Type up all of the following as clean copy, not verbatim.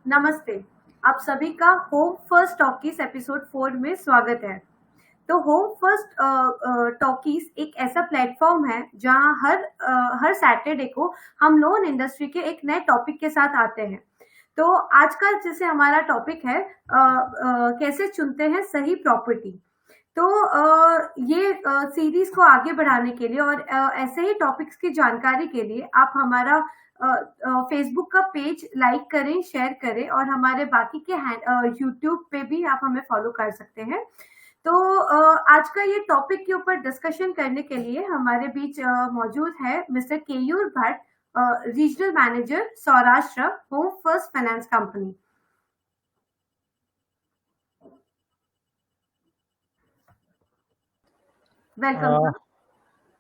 नमस्ते। आप सभी का होम फर्स्ट टॉकीज एपिसोड 4 में स्वागत है। तो होम फर्स्ट टॉकीज एक ऐसा प्लेटफॉर्म है जहां हर सैटरडे को हम लोन इंडस्ट्री के एक नए टॉपिक के साथ आते हैं। तो आज का जैसे हमारा टॉपिक है कैसे चुनते हैं सही प्रॉपर्टी। तो ये सीरीज को आगे बढ़ाने के लिए और ऐसे ही टॉपिक्स की जानकारी के लिए आप हमारा फेसबुक का पेज लाइक करें, शेयर करें और हमारे बाकी के यूट्यूब पे भी आप हमें फॉलो कर सकते हैं। तो आज का ये टॉपिक के ऊपर डिस्कशन करने के लिए हमारे बीच मौजूद है mister Keyur Bhatt, regional manager Saurashtra home first finance company. Welcome uh,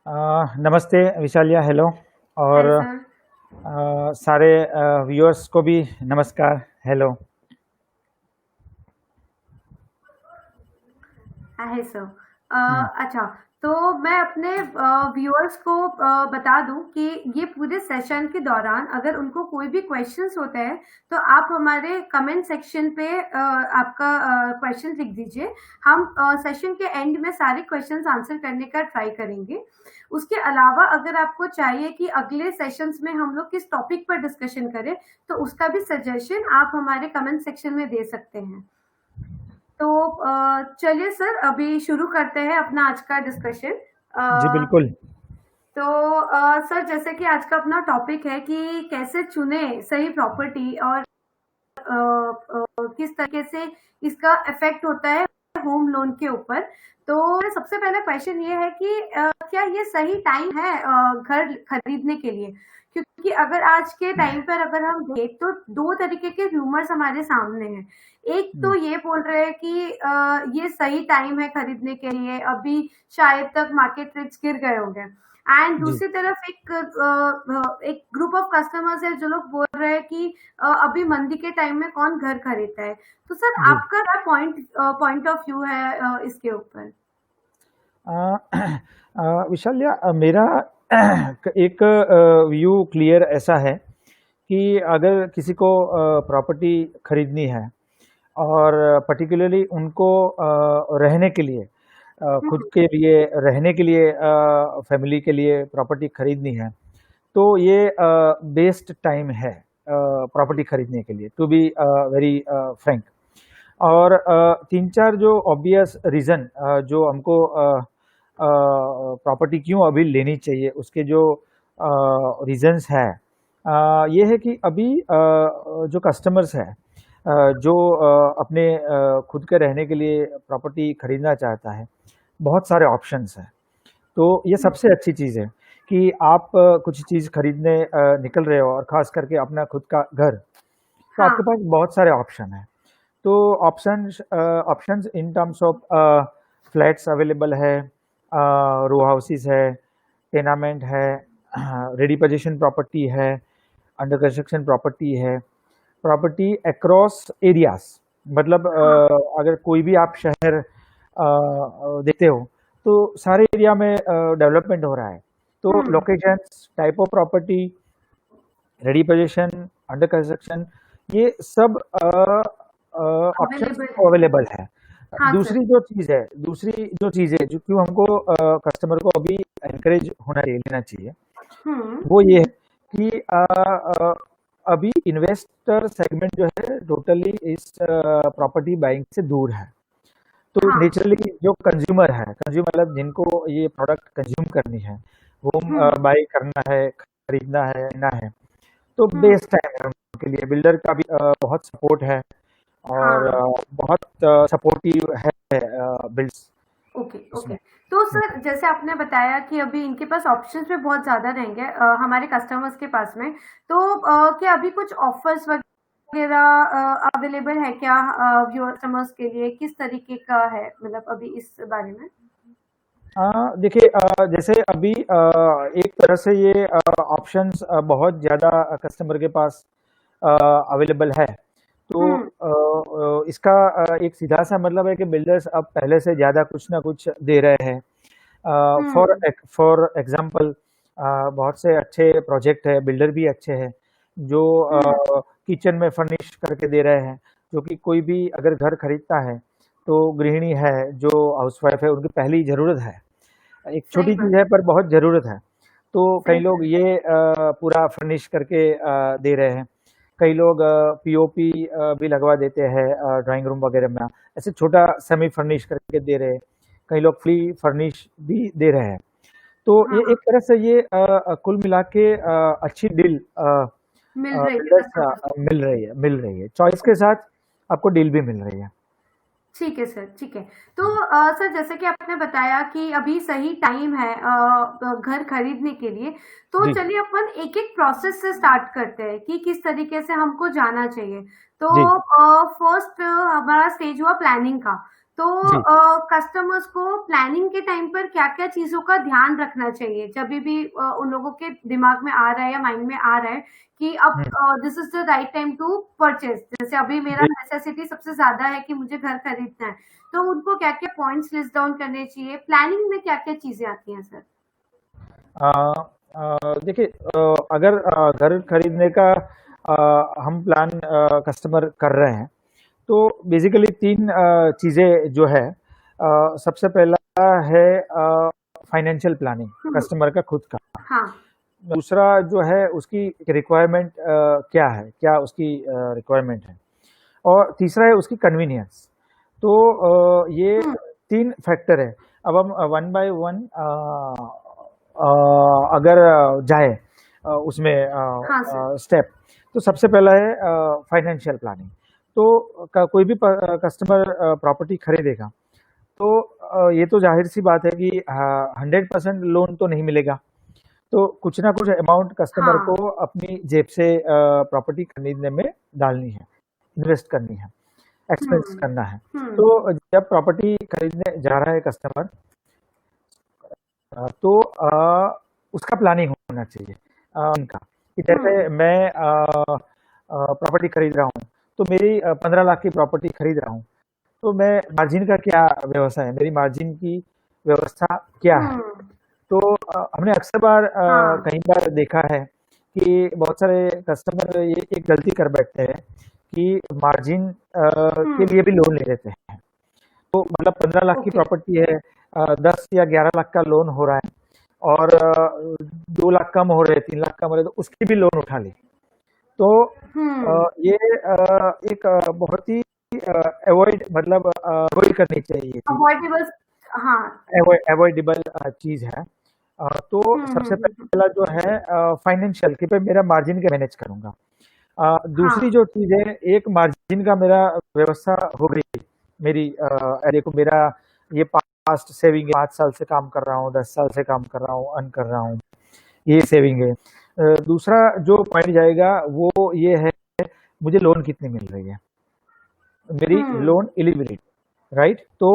sir. नमस्ते विशालिया, हेलो। और हाय सर। सारे व्यूअर्स को भी नमस्कार, हेलो। है सर। हम्म, अच्छा, तो मैं अपने व्यूअर्स को बता दूं कि ये पूरे सेशन के दौरान अगर उनको कोई भी क्वेश्चंस होते हैं तो आप हमारे कमेंट सेक्शन पे आपका क्वेश्चन लिख दीजिए। हम सेशन के एंड में सारे क्वेश्चंस आंसर करने का ट्राई करेंगे। उसके अलावा अगर आपको चाहिए कि अगले सेशंस में हम लोग किस टॉपिक पर डिस्कशन करें तो उसका भी सजेशन आप हमारे कमेंट सेक्शन में दे सकते हैं। तो चलिए सर, अभी शुरू करते हैं अपना आज का डिस्कशन। जी बिल्कुल। तो सर, जैसे कि आज का अपना टॉपिक है कि कैसे चुने सही प्रॉपर्टी और किस तरीके से इसका इफेक्ट होता है होम लोन के ऊपर। तो सबसे पहला क्वेश्चन ये है कि क्या ये सही टाइम है घर खरीदने के लिए? क्योंकि अगर आज के टाइम पर अगर हम देखें तो दो तरीके के रूमर्स हमारे सामने हैं। एक तो हम्म, ये बोल रहे हैं कि ये सही टाइम है खरीदने के लिए, अभी शायद तक मार्केट रेट्स गिर गए होंगे। एंड जी। दूसरी तरफ एक ग्रुप ऑफ कस्टमर्स है जो लोग बोल रहे हैं कि अभी मंदी के टाइम में कौन घर खरीदता है। तो सर, जी। आपका क्या पॉइंट ऑफ व्यू है इसके ऊपर? अ, विशालिया, मेरा एक व्यू क्लियर ऐसा है कि अगर किसी को प्रॉपर्टी खरीदनी है और पर्टिकुलरली उनको रहने के लिए, खुद हम्म। के लिए रहने के लिए, फैमिली के लिए प्रॉपर्टी खरीदनी है, तो ये बेस्ट टाइम है प्रॉपर्टी खरीदने के लिए, टू बी वेरी फ्रैंक। और तीन चार जो ऑब्वियस रीज़न जो हमको प्रॉपर्टी क्यों अभी लेनी चाहिए, उसके जो रीज़न्स है, ये है कि अभी जो कस्टमर्स है, जो अपने खुद के रहने के लिए प्रॉपर्टी खरीदना चाहता है, बहुत सारे ऑप्शंस हैं। तो ये सबसे अच्छी चीज़ है कि आप कुछ चीज़ खरीदने निकल रहे हो, और ख़ास करके अपना खुद का घर, तो आपके हाँ। पास बहुत सारे ऑप्शन हैं। तो options in terms of flats available है, रो हाउसेस है, टेनामेंट है, रेडी पोजीशन प्रॉपर्टी है, अंडर कंस्ट्रक्शन प्रॉपर्टी है, प्रॉपर्टी अक्रॉस एरियाज। मतलब हाँ। अगर कोई भी आप शहर देखते हो, तो सारे एरिया में डेवलपमेंट हो रहा है। तो hmm. Locations, type of property, ready position, under construction, ये सब ऑप्शंस अवेलेबल है। अवेलेबल है। हाँ सर। दूसरी जो चीज़ है जो क्यों हमको कस्टमर को अभी एनकरेज होना चाहिए, लेना चाहिए, हम्म। वो ये है कि अभी इन्वेस्टर सेगमेंट जो है टोटली इस प्रॉपर्टी बाइंग से दूर है। तो हाँ। नेचुरली जो कंज्यूमर है, कंज्यूमर मतलब जिनको ये प्रोडक्ट कंज्यूम करनी है, होम हम्म। बाई करना है, खरीदना है, लेना है, तो हम्म। बेस्ट टाइम है उनके लिए। बिल्डर का भी बहुत सपोर्ट है, और हाँ। बहुत सपोर्टिव है बिल्ड्स ओके, ओके। उसमें। तो हम्म, सर, जैसे आपने बताया कि अभी इनके पास ऑप्शंस भी बहुत ज़्यादा रहेंगे हमारे कस्टमर्स के पास में। तो क्या अभी कुछ ऑफर्स वगैरह अवेलेबल है क्या व्यूअर कस्टमर्स के लिए? किस तरीके का है मतलब अभी इस बारे में? देखिए, जैसे अभी एक तरह से ये ऑप्शंस बहुत ज़्यादा कस्टमर के पास अवेलेबल है। तो हुँ। इसका एक सीधा सा मतलब है कि बिल्डर्स अब पहले से ज़्यादा कुछ ना कुछ दे रहे हैं। हुँ। फॉर एग्जांपल, बहुत से अच्छे प्रोजेक्ट है, बिल्डर भी अच्छे हैं जो हुँ। किचन में फर्निश करके दे रहे हैं, जो कि कोई भी अगर घर खरीदता है तो गृहिणी है जो हाउसवाइफ है उनकी पहली ज़रूरत है। एक सही छोटी बात चीज़ है पर बहुत ज़रूरत है। तो कई सही लोग बात ये पूरा फर्निश करके दे रहे हैं। कई लोग पीओपी भी लगवा देते हैं ड्राइंग रूम वगैरह में, ऐसे छोटा सेमी फर्निश करके दे रहे हैं। कई लोग फुली फर्निश भी दे रहे हैं। तो ये हाँ, एक तरह से ये कुल मिला के अच्छी डील मिल रही है बिल्डर्स कस्टमर्स को। मिल रही है। चॉइस के साथ आपको डील भी मिल रही है। ठीक है सर, ठीक है। तो सर जैसे कि आपने बताया कि अभी सही टाइम है घर खरीदने के लिए, तो जी, चलिए अपन एक-एक प्रोसेस से स्टार्ट करते हैं कि किस तरीके से हमको जाना चाहिए। तो जी, फर्स्ट हमारा स्टेज हुआ प्लानिंग का। तो जी, कस्टमर्स को प्लानिंग के टाइम पर क्या-क्या चीज़ों का ध्यान रखना चाहिए? जभी भी उन लोगों के दिमाग में आ रहा है या माइंड में आ रहा है कि अब hmm, this is the right time to purchase. जैसे अभी मेरा जी। नेसेसिटी सबसे ज़्यादा है कि मुझे घर खरीदना है, तो उनको क्या-क्या पॉइंट्स लिस्ट डाउन करने चाहिए? प्लानिंग में क्या-क्या चीज़ें आती हैं सर? अ देखिए, अगर घर खरीदने का हम प्लान कस्टमर कर रहे हैं, तो बेसिकली 3 चीज़ें जो है, सबसे पहला है फाइनेंशियल प्लानिंग हुँ, कस्टमर का खुद का। हाँ, दूसरा जो है उसकी रिक्वायरमेंट क्या है, क्या उसकी रिक्वायरमेंट है, और तीसरा है उसकी कन्वीनियंस। तो ये हुँ, 3 फैक्टर है। अब हम वन बाय वन अगर जाएँ उसमें हाँ सर, स्टेप, तो सबसे पहला है फाइनेंशियल प्लानिंग। तो कोई भी कस्टमर प्रॉपर्टी खरीदेगा, तो ये तो जाहिर-सी बात है कि 100% लोन तो नहीं मिलेगा। तो कुछ ना कुछ अमाउंट कस्टमर को हाँ, अपनी जेब से प्रॉपर्टी खरीदने में डालनी है, इन्वेस्ट करनी है, एक्सपेंस हुँ, करना है। हुँ, तो जब प्रॉपर्टी खरीदने जा रहा है कस्टमर, तो उसका प्लानिंग होना चाहिए इनका, कि जैसे हुँ, मैं प्रॉपर्टी खरीद रहा हूँ, तो मेरी 15 लाख की प्रॉपर्टी खरीद रहा हूँ, तो मैं मार्जिन का क्या व्यवस्था है, मेरी मार्जिन की व्यवस्था क्या है? हुँ, तो हमने अक्सर बार हाँ, कई बार देखा है कि बहुत सारे कस्टमर ये एक गलती कर बैठते हैं कि मार्जिन के हुँ, लिए भी लोन ले लेते हैं। तो मतलब 15 लाख की ओके, प्रॉपर्टी है, 10 या 11 लाख का लोन हो रहा है, और 2 लाख कम हो रहे हैं, 3 लाख कम हो रहे हैं, तो उसकी भी लोन उठा ली। तो हुँ, ये एक बहुत ही अवॉइड, मतलब अवॉइड करनी चाहिए ये चीज़, अवॉइडेबल हाँ, अवॉइडेबल चीज़ है। तो हुँ, हुँ, सबसे हुँ, हुँ, पहला जो है फाइनेंशियल, कि भाई मेरा मार्जिन कैसे मैनेज करूँगा। दूसरी हाँ, जो चीज़ है, एक मार्जिन का मेरा व्यवस्था हो गई मेरी, देखो मेरा ये पास्ट सेविंग है, 5 साल से काम कर रहा हूँ, 10 साल से काम कर रहा हूँ, अर्न कर रहा हूँ, ये सेविंग है। दूसरा जो पॉइंट जाएगा वो ये है, मुझे लोन कितनी मिल रही है, मेरी हुँ, लोन एलिजिबिलिटी, राइट? तो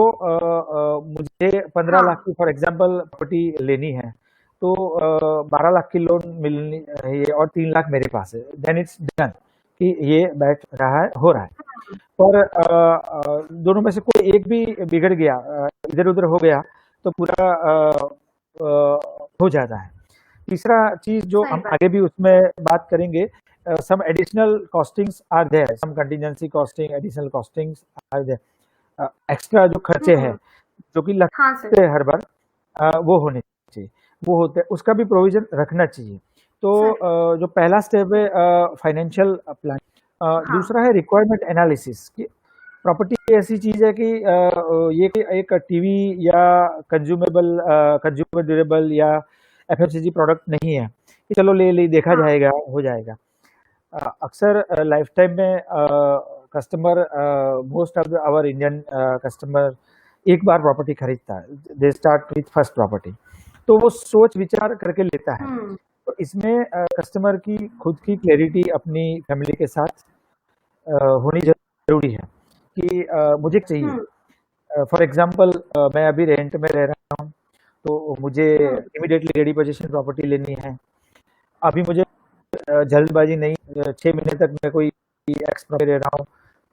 मुझे 15 लाख हाँ, की फॉर एग्जांपल प्रॉपर्टी लेनी है, तो 12 लाख की लोन मिलनी है और 3 लाख मेरे पास है, देन इट्स डन, कि ये बैठ रहा है, हो रहा है। हुँ, पर दोनों में से कोई एक भी बिगड़ गया, इधर-उधर हो गया, तो पूरा हो जाता है। तीसरा चीज़ जो सही हम बात आगे है। भी उसमें बात करेंगे, some additional costings are there, some contingency costing, additional costings are there. Extra जो खर्चे हैं, हुँ, जो कि हाँ सर, लगते हैं हर बार, वो होने चाहिए, वो होते हैं, उसका भी प्रोविज़न रखना चाहिए। तो सही जो पहला स्टेप है फाइनेंशियल प्लान, हाँ, दूसरा है रिक्वायरमेंट एनालिसिस, कि प्रॉपर्टी ऐसी चीज़ है कि ये कि एक टीवी या कंज्यूमर ड्यूरेबल या एफएमसीजी प्रोडक्ट नहीं है, कि चलो ले ली, देखा हाँ, जाएगा, हो जाएगा। अक्सर लाइफ टाइम में customer, most of our Indian customer एक बार प्रॉपर्टी खरीदता है, they start with first property, तो वो सोच विचार करके लेता है। हुँ, तो इसमें कस्टमर की खुद की क्लैरिटी अपनी फैमिली के साथ होनी ज़रूरी है, कि मुझे चाहिए। हुँ, फॉर एग्ज़ाम्पल, मैं अभी रेंट में रह रहा हूँ, तो मुझे हुँ, इमीडिएटली रेडी पोज़ीशन प्रॉपर्टी लेनी है। अभी मुझे जल्दबाज़ी नहीं, 6 महीने तक मैं कोई एक्स प्रॉपर्टी ले रहा हूँ,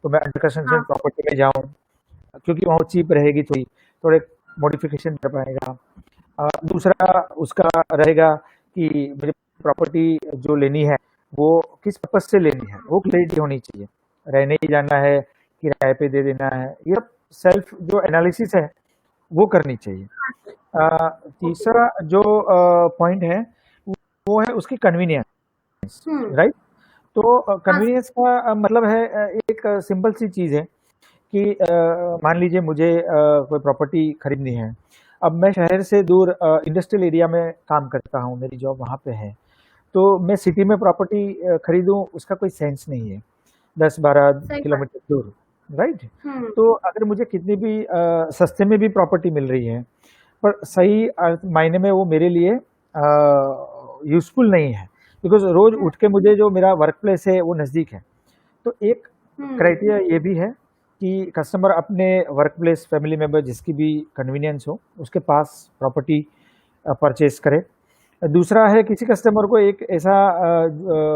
तो मैं अंडर हाँ कंस्ट्रक्शन सर, प्रॉपर्टी में जाऊँ, क्योंकि वहाँ चीप रहेगी, थोड़े मॉडिफ़िकेशन कर पाएगा। दूसरा उसका रहेगा कि मुझे प्रॉपर्टी जो लेनी है, वो किस पर्पज से लेनी है, वो क्लैरिटी होनी चाहिए। रहने ही जाना है, किराए पे दे देना है, ये सब सेल्फ जो एनालिसिस है वो करनी चाहिए। हाँ सर। ओके। तीसरा जो पॉइंट है वो है उसकी कन्वीनियंस, हम्म। राइट। तो हाँ सर। कन्वीनियंस का मतलब है एक सिंपल सी चीज़ है कि मान लीजिए मुझे कोई प्रॉपर्टी खरीदनी है। अब मैं शहर से दूर इंडस्ट्रियल एरिया में काम करता हूँ, मेरी जॉब वहाँ पे है। तो मैं सिटी में प्रॉपर्टी खरीदूँ उसका कोई सेंस नहीं है, 10-12 सही बात। किलोमीटर दूर, राइट। हम्म। तो अगर मुझे कितनी भी सस्ते में भी प्रॉपर्टी मिल रही है, पर सही मायने में वो मेरे लिए यूज़फुल नहीं है, बिकॉज़ रोज़ हम्म। उठ के मुझे जो मेरा वर्क प्लेस है वो नज़दीक है। तो एक हम्म। क्राइटेरिया ये भी है कि कस्टमर अपने वर्क प्लेस, फैमिली मेंबर जिसकी भी कन्वीनियंस हो, उसके पास प्रॉपर्टी परचेज़ करे। दूसरा है किसी कस्टमर को एक ऐसा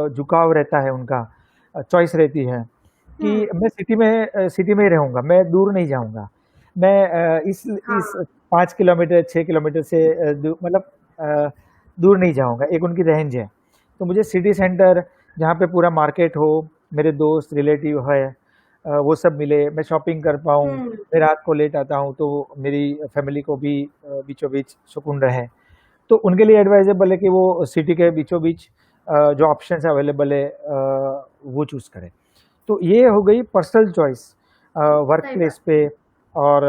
झुकाव रहता है, उनका चॉइस रहती है कि हम्म। मैं सिटी में ही रहूँगा, मैं दूर नहीं जाऊँगा। मैं इस हाँ। 5 किलोमीटर, 6 किलोमीटर से मतलब दूर नहीं जाऊँगा, एक उनकी रेंज है। तो मुझे सिटी सेंटर जहाँ पे पूरा मार्केट हो, मेरे दोस्त, रिलेटिव है, वो सब मिले, मैं शॉपिंग कर पाऊँ, हम्म। मैं रात को लेट आता हूँ तो मेरी फैमिली को भी बीचों-बीच सुकून रहे। तो उनके लिए एडवाइजेबल है कि वो सिटी के बीचों-बीच जो ऑप्शंस अवेलेबल है वो चूज़ करें। तो ये हो गई पर्सनल चॉइस वर्क सही बात। प्लेस पे। और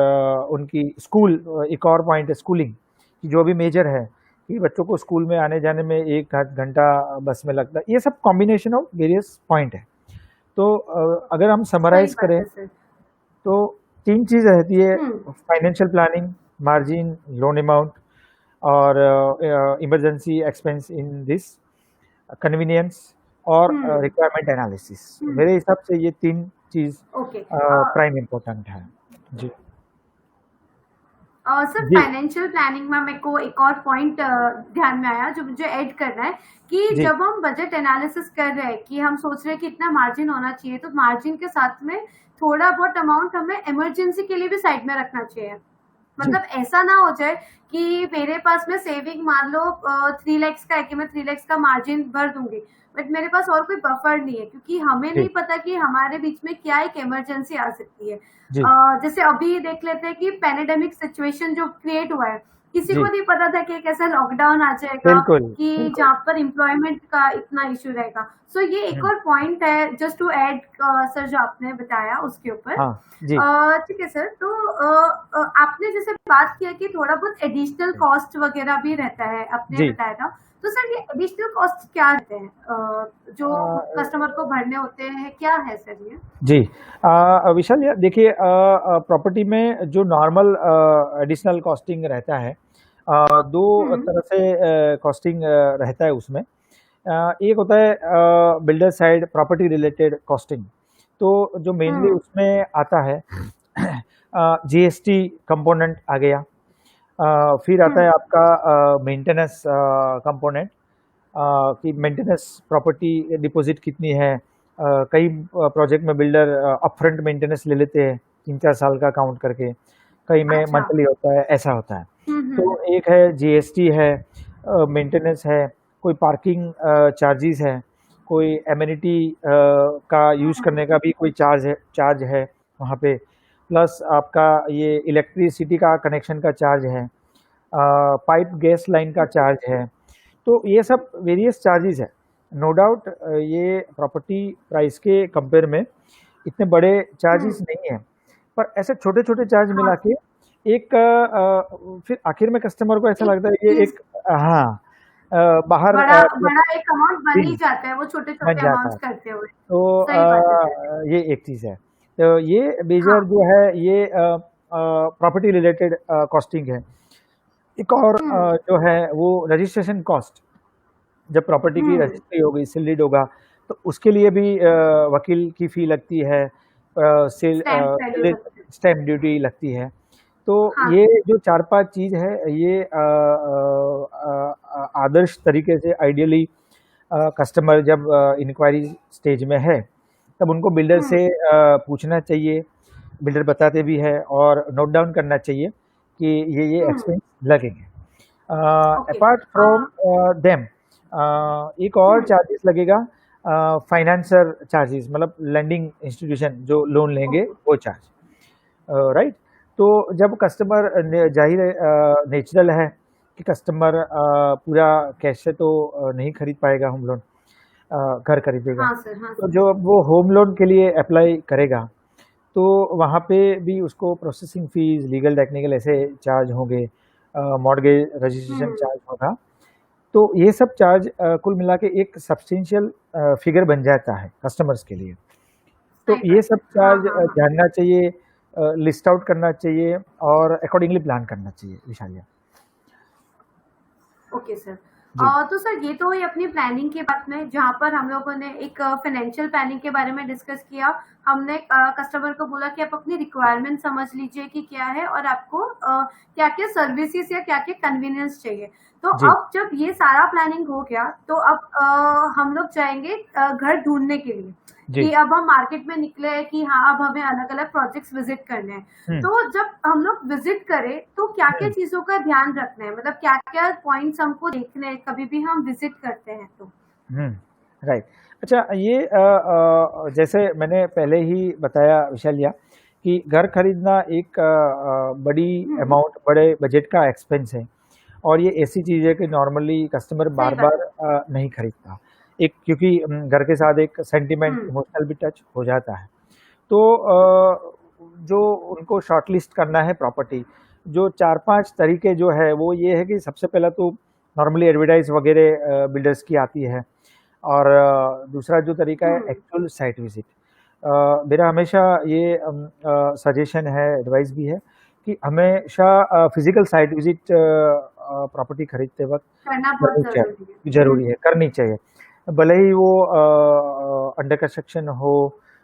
उनकी स्कूल, एक और पॉइंट है स्कूलिंग कि जो भी मेजर है कि बच्चों को स्कूल में आने-जाने में 1 आध घंटा बस में लगता है। ये सब कॉम्बिनेशन ऑफ वेरियस पॉइंट है। तो अगर हम सही समराइज़ बात करें है सर। तो 3 चीज़ रहती है, hmm. Financial planning, margin, loan amount और emergency expense in this, convenience और हम्म। Requirement analysis. हम्म। मेरे हिसाब से ये 3 चीज़ ओके। प्राइम इम्पोर्टेंट है। जी। सर जी, फाइनेंशियल प्लानिंग में मेरे को एक और पॉइंट ध्यान में आया जो मुझे ऐड करना है कि जी, जब हम बजट एनालिसिस कर रहे हैं कि हम सोच रहे हैं कि इतना मार्जिन होना चाहिए, तो मार्जिन के साथ में थोड़ा बहुत अमाउंट हमें इमरजेंसी के लिए भी साइड में रखना चाहिए। जी, मतलब ऐसा ना हो जाए कि मेरे पास में सेविंग मान लो 3 lakhs का है कि मैं 3 lakhs का मार्जिन भर दूंगी, बट मेरे पास और कोई बफर नहीं है क्योंकि हमें जी, नहीं पता कि हमारे बीच में क्या एक इमरजेंसी आ सकती है। जी, जैसे अभी देख लेते हैं कि पैनेडेमिक सिचुएशन जो क्रिएट हुआ है, किसी को जी, नहीं पता था कि एक ऐसा लॉकडाउन आ जाएगा बिल्कुल, कि बिल्कुल। जहाँ पर एम्प्लॉयमेंट का इतना इश्यू रहेगा। सो ये एक हुँ, और पॉइंट है जस्ट टू ऐड सर जो आपने बताया उसके ऊपर। हाँ, जी, ठीक है सर। तो आपने जैसे बात किया कि थोड़ा बहुत एडिशनल कॉस्ट वगैरह भी रहता है, आपने जी। बताया था। तो सर ये एडिशनल कॉस्ट क्या रहते हैं जो अ, कस्टमर को भरने होते हैं, क्या है सर ये? जी। विशाल यार देखिए, प्रॉपर्टी में जो नॉर्मल एडिशनल कॉस्टिंग रहता है, 2 हम्म। तरह से कॉस्टिंग रहता है उसमें। एक होता है builder side property related costing. तो जो मेनली हम्म। उसमें आता है जीएसटी कंपोनेंट आ गया। फिर आता है हम्म। आपका मेंटेनेंस कंपोनेंट, कि मेंटेनेंस प्रॉपर्टी डिपॉजिट कितनी है। कई प्रोजेक्ट में बिल्डर अपफ्रंट मेंटेनेंस ले लेते हैं 3-4 साल का काउंट करके, कई में अच्छा। मंथली होता है, ऐसा होता है। तो हम्म। एक है जीएसटी है, मेंटेनेंस है, कोई पार्किंग चार्जेस है, कोई एमेनिटी का यूज़ हम्म। करने का भी कोई चार्ज है वहाँ पे, प्लस आपका ये इलेक्ट्रिसिटी का कनेक्शन का चार्ज है, पाइप गैस लाइन का चार्ज है। तो ये सब वेरियस चार्जेस है। नो डाउट ये प्रॉपर्टी प्राइस के कंपेयर में इतने बड़े चार्जेस हम्म। नहीं हैं, पर ऐसे छोटे-छोटे चार्ज हाँ। मिला के एक फिर आखिर में कस्टमर को ऐसा एक लगता है ये चीज एक, हाँ, बाहर बड़ा मतलब बड़ा एक अमाउंट बन ही जी, जाता है वो छोटे बन छोटे जाता अमाउंट्स है। करते हुए। तो सही बात है सर। ये एक चीज़ है। तो ये मेजर हाँ। जो है ये प्रॉपर्टी रिलेटेड कॉस्टिंग है। एक और हम्म। जो है वो रजिस्ट्रेशन कॉस्ट, जब प्रॉपर्टी की हम्म। रजिस्ट्री होगी, सील होगा, तो उसके लिए भी वकील की फ़ी लगती है, सेल स्टैम्प वैल्यू सेल लगता है। स्टैम्प ड्यूटी लगती है। तो हाँ ये सर। जो 4-5 चीज़ है ये आदर्श तरीके से आइडियली कस्टमर जब इंक्वायरी स्टेज में है, तब उनको बिल्डर हम्म। से पूछना चाहिए। बिल्डर बताते भी है और नोट डाउन करना चाहिए कि ये हम्म। एक्सपेंस लगेंगे। ओके। अपार्ट फ्रॉम देम एक और हम्म। चार्जेस लगेगा फाइनेंसर चार्जेस, मतलब लेंडिंग इंस्टीट्यूशन जो लोन लेंगे ओके। वो चार्ज, राइट। तो जब कस्टमर, जाहिर है नेचुरल है कि कस्टमर पूरा कैश से तो नहीं खरीद पाएगा होम लोन, घर खरीदेगा। हाँ सर, हाँ तो सर। जो वो होम लोन के लिए अप्लाई करेगा तो वहाँ पे भी उसको प्रोसेसिंग फीस, लीगल टेक्निकल ऐसे चार्ज होंगे, मॉर्गेज रजिस्ट्रेशन हम्म। चार्ज होगा। तो ये सब चार्ज कुल मिला के एक सब्सटेंशियल फिगर बन जाता है कस्टमर्स के लिए। तो सही ये बात है। सब हाँ चार्ज हाँ हाँ। जानना चाहिए, लिस्ट आउट करना चाहिए और अकॉर्डिंगली प्लान करना चाहिए, विशालिया। Okay sir. जी। तो सर ये तो हुई अपनी प्लानिंग की बात में, जहाँ पर हम लोगों ने एक फाइनेंशियल प्लानिंग के बारे में डिस्कस किया। हमने कस्टमर को बोला कि आप अपनी रिक्वायरमेंट समझ लीजिए कि क्या है और आपको क्या क्या सर्विसेज या क्या क्या कन्वीनियंस चाहिए। तो जी। अब जब ये सारा प्लानिंग हो गया तो अब हम लोग जाएंगे घर ढूंढने के लिए, जी। कि अब हम मार्केट में निकले हैं कि हाँ अब हमें अलग अलग प्रोजेक्ट्स विजिट करने हैं। हम्म। तो जब हम लोग विजिट करें तो क्या क्या हम्म। चीजों का ध्यान रखना है, मतलब क्या क्या पॉइंट्स हमको देखने हैं कभी भी हम विजिट करते हैं तो। राइट। अच्छा, ये जैसे मैंने पहले ही बताया विशालिया कि घर खरीदना एक बड़ी हम्म। अमाउंट, बड़े बजट का एक्सपेंस है। और ये ऐसी चीज़ है कि नॉर्मली कस्टमर सही बार बात बार है। नहीं खरीदता, एक क्योंकि घर के साथ एक सेंटिमेंट, हम्म। इमोशनल भी टच हो जाता है। तो जो उनको शॉर्टलिस्ट करना है प्रॉपर्टी, जो 4-5 तरीके जो है वो ये है कि सबसे पहला तो नॉर्मली एडवर्टाइज वगैरह बिल्डर्स की आती है। और दूसरा जो तरीका है हम्म। Actual site visit. मेरा हमेशा ये सजेशन है, एडवाइस भी है कि हमेशा फिजिकल साइट विजिट प्रॉपर्टी खरीदते वक्त करना बहुत करनी जरूरी है। चाहिए, ज़रूरी है, करनी चाहिए। भले ही वो अंडर कंस्ट्रक्शन हो,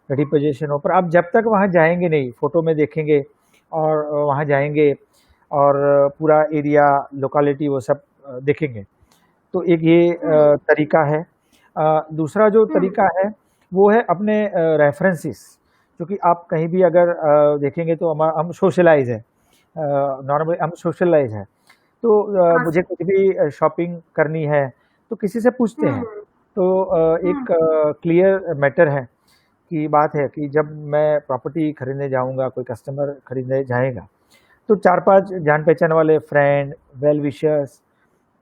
रेडी पोजीशन हो, पर आप जब तक वहाँ जाएंगे नहीं, फोटो में देखेंगे और वहाँ जाएंगे और पूरा एरिया, लोकेलिटी वो सब देखेंगे, तो एक ये हम्म। तरीका है। दूसरा जो हम्म। तरीका है वो है अपने रेफरेंसेस, क्योंकि आप कहीं भी अगर देखेंगे तो हम सोशलाइज है, नॉर्मली हम सोशलाइज है। तो हाँ मुझे सर। कुछ भी शॉपिंग करनी है तो किसी से पूछते हैं। हम्म। तो एक हम्म। क्लियर मैटर है कि बात है कि जब मैं प्रॉपर्टी खरीदने जाऊंगा, कोई कस्टमर खरीदने जाएगा, तो 4-5 जान पहचान वाले फ्रेंड, वेल विशर्स,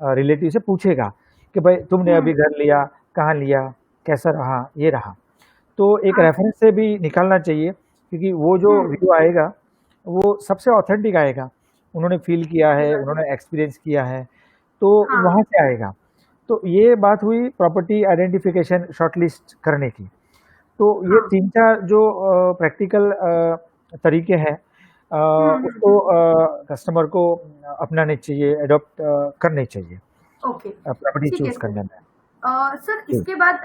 रिलेटिव से पूछेगा कि भाई तुमने हम्म। अभी घर लिया, कहाँ लिया, कैसा रहा, ये रहा। तो एक हाँ सर। रेफरेंस से भी निकालना चाहिए, क्योंकि वो जो हम्म। व्यू आएगा वो सबसे ऑथेंटिक आएगा, उन्होंने फील किया सही है, बात है। उन्होंने एक्सपीरियंस किया है, तो वहाँ हाँ। से आएगा। तो ये बात हुई प्रॉपर्टी आइडेंटिफिकेशन शॉर्टलिस्ट करने की। तो ये हाँ। 3-4 जो प्रैक्टिकल तरीके हैं, उसको हम्म। कस्टमर को अपनाने चाहिए, एडॉप्ट करने चाहिए ओके। प्रॉपर्टी ठीक है चूज सर। करने में। सर जी। इसके बाद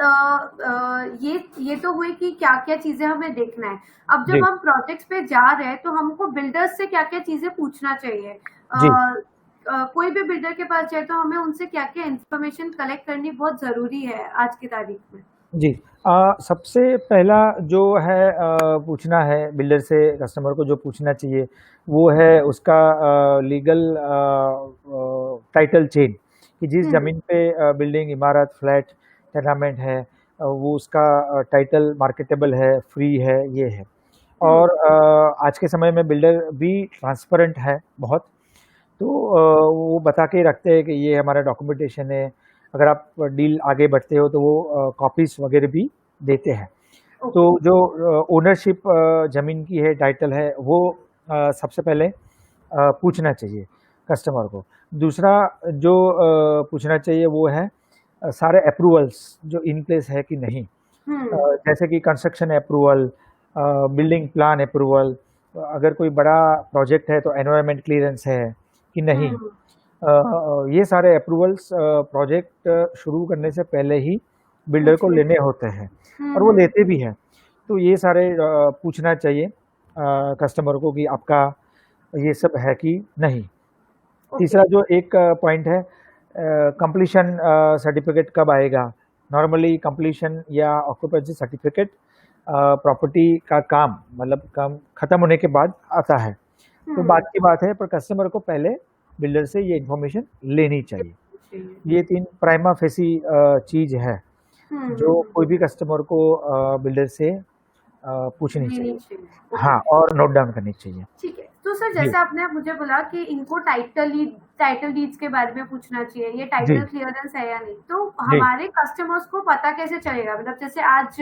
ये तो हुई कि क्या क्या चीजें हमें देखना है। अब जी। जब हम प्रोजेक्ट्स पे जा रहे हैं तो हमको बिल्डर्स से क्या क्या चीजें पूछना चाहिए। जी। कोई भी बिल्डर के पास जाए तो हमें उनसे क्या क्या इन्फॉर्मेशन कलेक्ट करनी बहुत जरूरी है आज की तारीख में। जी। सबसे पहला जो है पूछना है बिल्डर से, कस्टमर को जो पूछना चाहिए वो है उसका लीगल टाइटल चेन, कि जिस हम्म। ज़मीन पे बिल्डिंग, इमारत, फ्लैट, टेनामेंट है, वो उसका टाइटल मार्केटेबल है, फ्री है, ये है। हम्म। और आज के समय में बिल्डर भी ट्रांसपेरेंट है बहुत। तो वो बता के रखते हैं कि ये हमारा डॉक्यूमेंटेशन है। अगर आप डील आगे बढ़ते हो तो वो कॉपीज वगैरह भी देते हैं। तो ओके। जो ओनरशिप ज़मीन की है, टाइटल है, वो सबसे पहले पूछना चाहिए कस्टमर को। दूसरा जो पूछना चाहिए वो है सारे अप्रूवल्स जो इन प्लेस है कि नहीं। हम्म। जैसे कि construction approval, building plan approval, अगर कोई बड़ा प्रोजेक्ट है तो एनवायरनमेंट क्लियरेंस है कि नहीं। हम्म। ये सारे अप्रूवल्स प्रोजेक्ट शुरू करने से पहले ही बिल्डर को पूछने लेने चाहिए। होते हैं, और वो हम्म। लेते भी हैं। तो ये सारे पूछना चाहिए कस्टमर को कि आपका ये सब है कि नहीं। ओके। तीसरा जो एक पॉइंट है, कंप्लीशन सर्टिफिकेट कब आएगा। नॉर्मली कंप्लीशन या ऑक्यूपेंसी सर्टिफिकेट प्रॉपर्टी का काम, मतलब काम ख़त्म होने के बाद आता है। तो हम्म। बात की बात है, पर कस्टमर को पहले बिल्डर से ये इन्फॉर्मेशन लेनी चाहिए। चाहिए। ये 3 प्राइमा फेसी चीज़ है। जो कोई भी कस्टमर को बिल्डर से पूछनी लेनी चाहिए। चाहिए। हाँ, ओके। और नोट डाउन करनी चाहिए। ठीक है। तो सर जी, जैसे आपने मुझे बोला कि इनको टाइटल डीड्स के बारे में पूछना चाहिए, ये जी, टाइटल क्लियरेंस है या नहीं? तो जी, हमारे कस्टमर्स को पता कैसे चलेगा? मतलब जैसे आज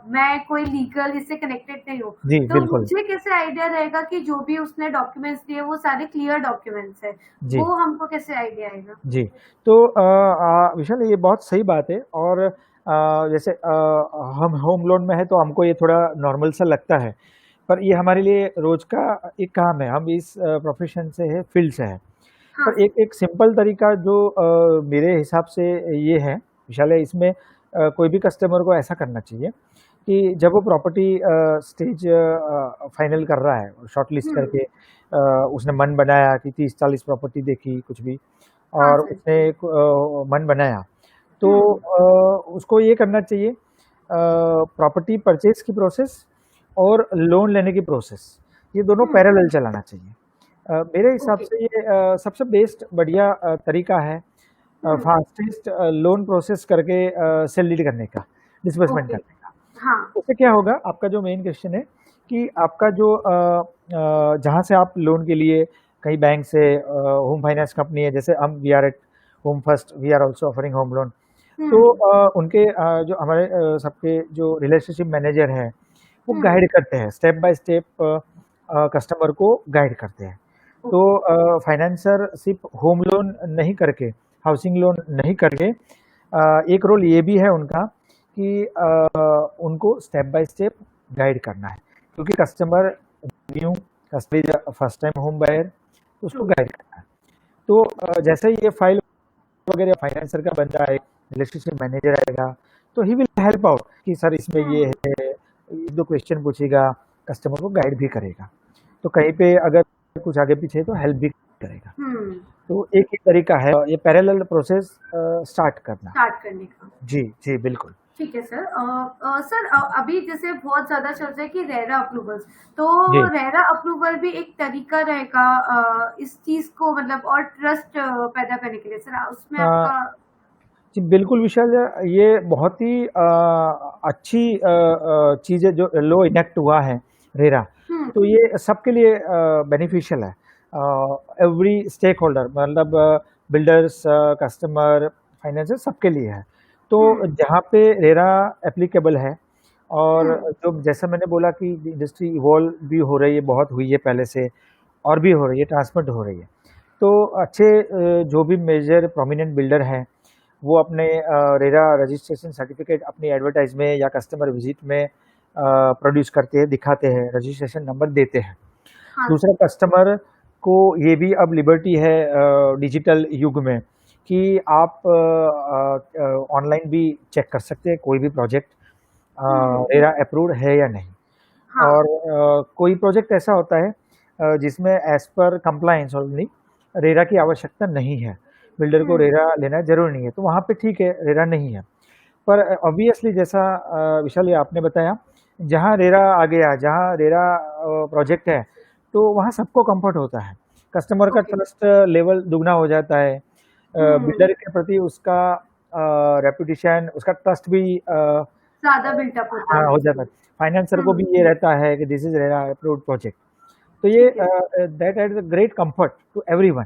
मैं कोई लीगल इससे कनेक्टेड नहीं हूँ, जी, तो बिल्कुल। मुझे कैसे आइडिया रहेगा कि जो भी उसने डॉक्यूमेंट्स दिए वो सारे क्लियर डॉक्यूमेंट्स हैं? जी, वो हमको कैसे आइडिया आएगा? जी। तो विशाल ये बहुत सही बात है और जैसे हम होम लोन में है तो हमको ये थोड़ा नॉर्मल सा लगता है, पर ये हमारे लिए रोज़ का एक काम है, हम इस प्रोफ़ेशन से है, फ़ील्ड से हैं। हाँ पर सर। एक एक सिंपल तरीका जो मेरे हिसाब से ये है विशाल है इसमें कोई भी कस्टमर को ऐसा करना चाहिए कि जब वो प्रॉपर्टी स्टेज फाइनल कर रहा है शॉर्टलिस्ट हुँ। करके उसने मन बनाया कि 30-40 प्रॉपर्टी देखी कुछ भी हाँ और सर। उसने एक मन बनाया तो हुँ, उसको ये करना चाहिए प्रॉपर्टी परचेज की प्रोसेस और लोन लेने की प्रोसेस ये दोनों हुँ। पैरेलल चलाना चाहिए। मेरे हिसाब ओके। से ये सबसे बेस्ट बढ़िया तरीका है हुँ। फास्टेस्ट लोन प्रोसेस करके सेल डीड करने का, डिसबर्समेंट ओके। करने का। हाँ। उससे क्या होगा आपका जो मेन क्वेश्चन है कि आपका जो जहाँ से आप लोन के लिए कहीं बैंक से होम फाइनेंस कंपनी है जैसे हम we are at Home First we are also offering home loan तो हुँ। उनके जो हमारे सबके जो रिलेशनशिप मैनेजर हैं वो हुँ। गाइड करते हैं स्टेप बाय स्टेप कस्टमर को गाइड करते हैं। तो ओके। फाइनेंसर सिर्फ होम लोन नहीं करके हाउसिंग लोन नहीं करके एक रोल ये भी है उनका कि उनको स्टेप बाय स्टेप गाइड करना है क्योंकि customer new customer first time home buyer तो ट्रू। उसको गाइड करना है। तो जैसे ही ये फाइल वगैरह फाइनेंसर का बंदा आए रिलेशनशिप मैनेजर आएगा तो ही विल हेल्प आउट कि सर इसमें ये हुँ। है एक दो क्वेश्चन पूछेगा कस्टमर को गाइड भी करेगा तो कहीं पे अगर कुछ आगे पीछे है तो हेल्प भी करेगा। हुँ। तो एक ही तरीका है ये पैरेलल प्रोसेस स्टार्ट करना। स्टार्ट करने का। जी जी बिल्कुल। ठीक है सर। सर अभी जैसे बहुत ज़्यादा चल रहा है कि रेरा अप्रूवल्स, तो जी रेरा अप्रूवल भी एक तरीका रहेगा इस चीज़ को मतलब और ट्रस्ट पैदा करने के लिए सर उसमें अ, आपका जी बिल्कुल विशाल ये बहुत ही अच्छी चीज़ है जो लो इनेक्ट हुआ है रेरा हुँ। तो ये सबके लिए बेनिफिशियल है एवरी स्टेक होल्डर मतलब बिल्डर्स कस्टमर फाइनेंसर सबके लिए है। तो हुँ। जहाँ पे रेरा एप्लीकेबल है और हुँ। जो जैसा मैंने बोला कि इंडस्ट्री इवॉल्व भी हो रही है बहुत हुई है पहले से और भी हो रही है ट्रांसफर हो रही है। तो अच्छे जो भी मेजर प्रोमिनेंट बिल्डर हैं वो अपने रेरा रजिस्ट्रेशन सर्टिफिकेट अपनी एडवर्टाइज में या कस्टमर विजिट में प्रोड्यूस करते हैं दिखाते हैं रजिस्ट्रेशन नंबर देते हैं। हाँ दूसरा सर। कस्टमर को ये भी अब लिबर्टी है डिजिटल युग में कि आप ऑनलाइन भी चेक कर सकते हैं कोई भी प्रोजेक्ट हुँ। रेरा अप्रूव्ड है या नहीं। हाँ। और कोई प्रोजेक्ट ऐसा होता है जिसमें as per compliance only RERA की आवश्यकता नहीं है बिल्डर को हुँ। रेरा लेना जरूरी नहीं है तो वहाँ पे ठीक है रेरा नहीं है। पर ऑब्वियसली जैसा विशाल ये आपने बताया जहाँ रेरा आ गया जहाँ रेरा प्रोजेक्ट है तो वहाँ सबको कंफर्ट होता है कस्टमर का ओके। ट्रस्ट लेवल दुगना हो जाता है हुँ। बिल्डर के प्रति उसका रेपुटेशन उसका ट्रस्ट भी ज़्यादा बिल्टअप होता हाँ है हो उससे। जाता है फाइनेंसर को भी हुँ। ये रहता है कि this is RERA approved project तो ये ठीक है। That add great comfort to everyone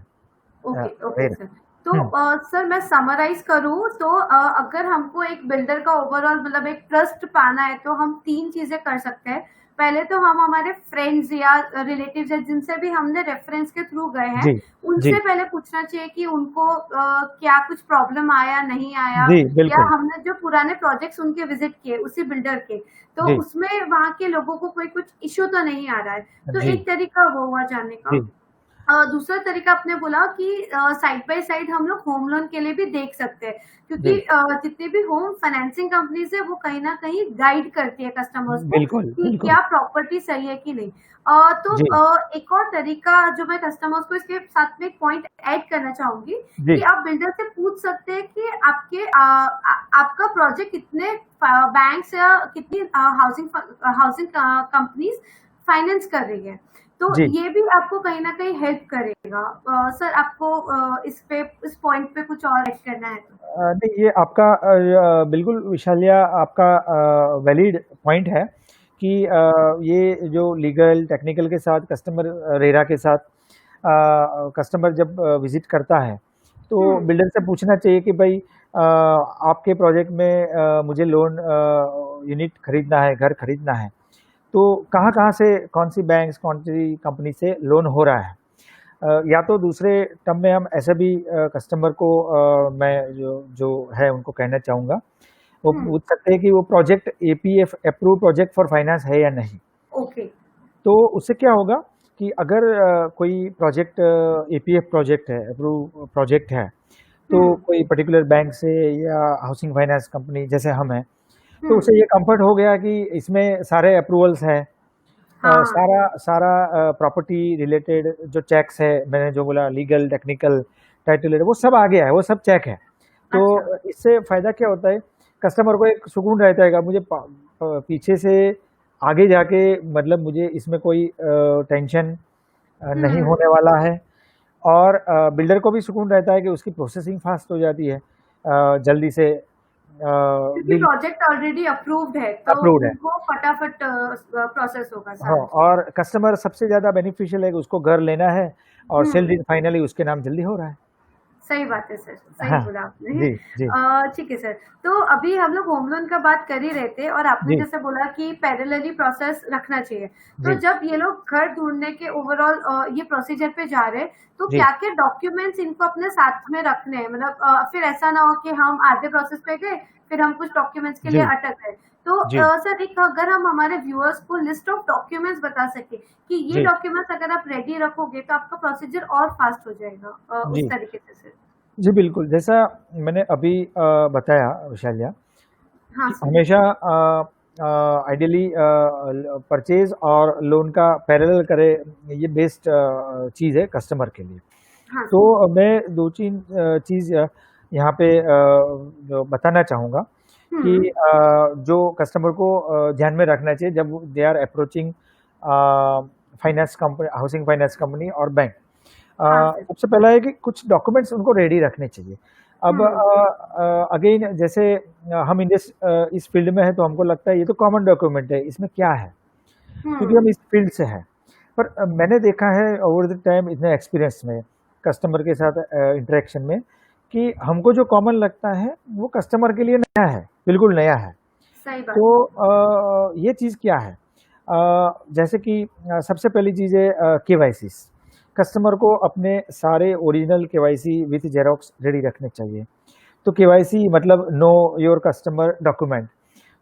okay, okay RERA. Sir. तो हम्म, सर मैं समराइज़ करूँ तो अगर हमको एक बिल्डर का ओवरऑल मतलब एक ट्रस्ट पाना है तो हम 3 चीज़ें कर सकते हैं। पहले तो हम हमारे फ्रेंड्स या रिलेटिव्स या जिनसे भी हमने रेफ़रेंस के थ्रू गए हैं, जी जी उनसे पहले पूछना चाहिए कि उनको क्या कुछ प्रॉब्लम आया, नहीं आया जी या बिल्कुल हमने जो पुराने प्रोजेक्ट्स उनके विज़िट किए उसी बिल्डर के, तो जी उसमें वहाँ के लोगों को कोई कुछ इश्यू तो नहीं आ रहा है। तो जी एक तरीका वो हुआ जानने का। जी दूसरा तरीका आपने बोला कि साइड बाय साइड हम लोग होम लोन के लिए भी देख सकते हैं क्योंकि जी जितनी भी होम फाइनेंसिंग कंपनीज है वो कहीं न कहीं गाइड करती है कस्टमर्स को बिल्कुल कि बिल्कुल क्या प्रॉपर्टी सही है कि नहीं। तो जी एक और तरीका जो मैं कस्टमर्स को इसके साथ में एक पॉइंट ऐड करना चाहूँगी जी कि आप बिल्डर से पूछ सकते हैं कि आपका प्रोजेक्ट कितने बैंक्स या कितनी हाउसिंग कंपनीज फाइनेंस कर रही है। तो जी। ये भी आपको कहीं न कहीं हेल्प करेगा। सर आपको इस पॉइंट पे कुछ और ऐड करना है तो? नहीं, ये आपका बिल्कुल विशालिया, आपका वैलिड पॉइंट है कि ये जो लीगल टेक्निकल के साथ कस्टमर, रेरा के साथ कस्टमर जब विजिट करता है, तो हुँ, बिल्डर से पूछना चाहिए कि भाई आपके प्रोजेक्ट में मुझे लोन यूनिट खरीदना है, घर खरीदना है, तो कहाँ कहाँ से, कौन सी बैंक्स, कौन सी कंपनी से लोन हो रहा है। या तो दूसरे टर्म में हम ऐसे भी कस्टमर को मैं जो जो है उनको कहना चाहूँगा, वो हुँ, पूछ सकते हैं कि वो project APF approve project for finance है या नहीं। ओके। तो उससे क्या होगा कि अगर कोई प्रोजेक्ट एपीएफ प्रोजेक्ट है, अप्रूव प्रोजेक्ट है, तो हुँ, कोई पर्टिकुलर बैंक से या हाउसिंग फाइनेंस कंपनी जैसे हम हैं, हुँ, तो उसे ये कंफर्ट हो गया कि इसमें सारे अप्रूवल्स हैं। हाँ, सारा सारा प्रॉपर्टी रिलेटेड जो चेक्स है, मैंने जो बोला लीगल, टेक्निकल, टाइटल, वो सब आ गया है, वो सब चेक है। तो अच्छा। इससे फ़ायदा क्या होता है, कस्टमर को एक सुकून रहता है कि मुझे पीछे से आगे जाके, मतलब मुझे इसमें कोई टेंशन नहीं हुँ, होने वाला है। और बिल्डर को भी सुकून रहता है कि उसकी प्रोसेसिंग फास्ट हो जाती है, जल्दी से क्योंकि डील प्रोजेक्ट ऑलरेडी अप्रूव्ड है, तो अप्रूव्ड है। उनको फटाफट प्रोसेस होगा हाँ, सारा। और कस्टमर सबसे ज़्यादा बेनिफिशियल है कि उसको घर लेना है और हुँ, सेल डीड फाइनली उसके नाम जल्दी हो रहा है। सही बात है सर, सही हाँ, बोला आपने। जी, जी, ठीक है सर, तो अभी हम लोग होम लोन का बात कर ही रहे थे और आपने जी, जैसे बोला कि पैरेलली प्रोसेस रखना चाहिए। तो जी, जब ये लोग घर ढूँढने के ओवरऑल ये प्रोसीजर पे जा रहे हैं, तो जी, क्या-क्या डॉक्यूमेंट्स इनको अपने साथ में रखने हैं? मतलब फिर ऐसा ना हो कि हम आधे प्रोसेस पे गए, फिर हम कुछ डॉक्यूमेंट्स के लिए जी, अटक गए। तो जी, सर एक अगर हम हमारे व्यूअर्स को लिस्ट ऑफ डॉक्यूमेंट्स बता सकें कि ये जी, डॉक्यूमेंट्स अगर आप रेडी रखोगे तो आपका प्रोसीजर और फास्ट हो जाएगा उस जी, तरीके से सर। जी, बिल्कुल। जैसा मैंने अभी बताया विशालिया, हाँ कि सर। हमेशा आइडियली परचेज़ और लोन का पैरेलल करें, ये बेस्ट चीज़ है कस्टमर के लिए। हाँ तो सर। मैं 2-3 चीज़ यहाँ पे जो बताना चाहूँगा कि हुँ। जो कस्टमर को ध्यान में रखना चाहिए जब they are approaching finance company, housing finance company और बैंक। हाँ सर। सबसे पहला है कि कुछ डॉक्यूमेंट्स उनको रेडी रखने चाहिए। अब हुँ। अगेन जैसे हम इस फील्ड में हैं, तो हमको लगता है ये तो कॉमन डॉक्यूमेंट है, इसमें क्या है? क्योंकि हम हुँ। इस फील्ड से हैं। पर मैंने देखा है ओवर द टाइम, इतने एक्सपीरियंस में, कस्टमर के साथ इंटरेक्शन में, कि हमको जो कॉमन लगता है वो कस्टमर के लिए नया है, बिल्कुल नया है। सही तो बात है। ये चीज़ क्या है? जैसे कि सबसे पहली चीज़ है केवाईसीस। कस्टमर को अपने सारे original KYC with xerox ready रखने चाहिए। तो केवाईसी मतलब नो योर कस्टमर डॉक्यूमेंट।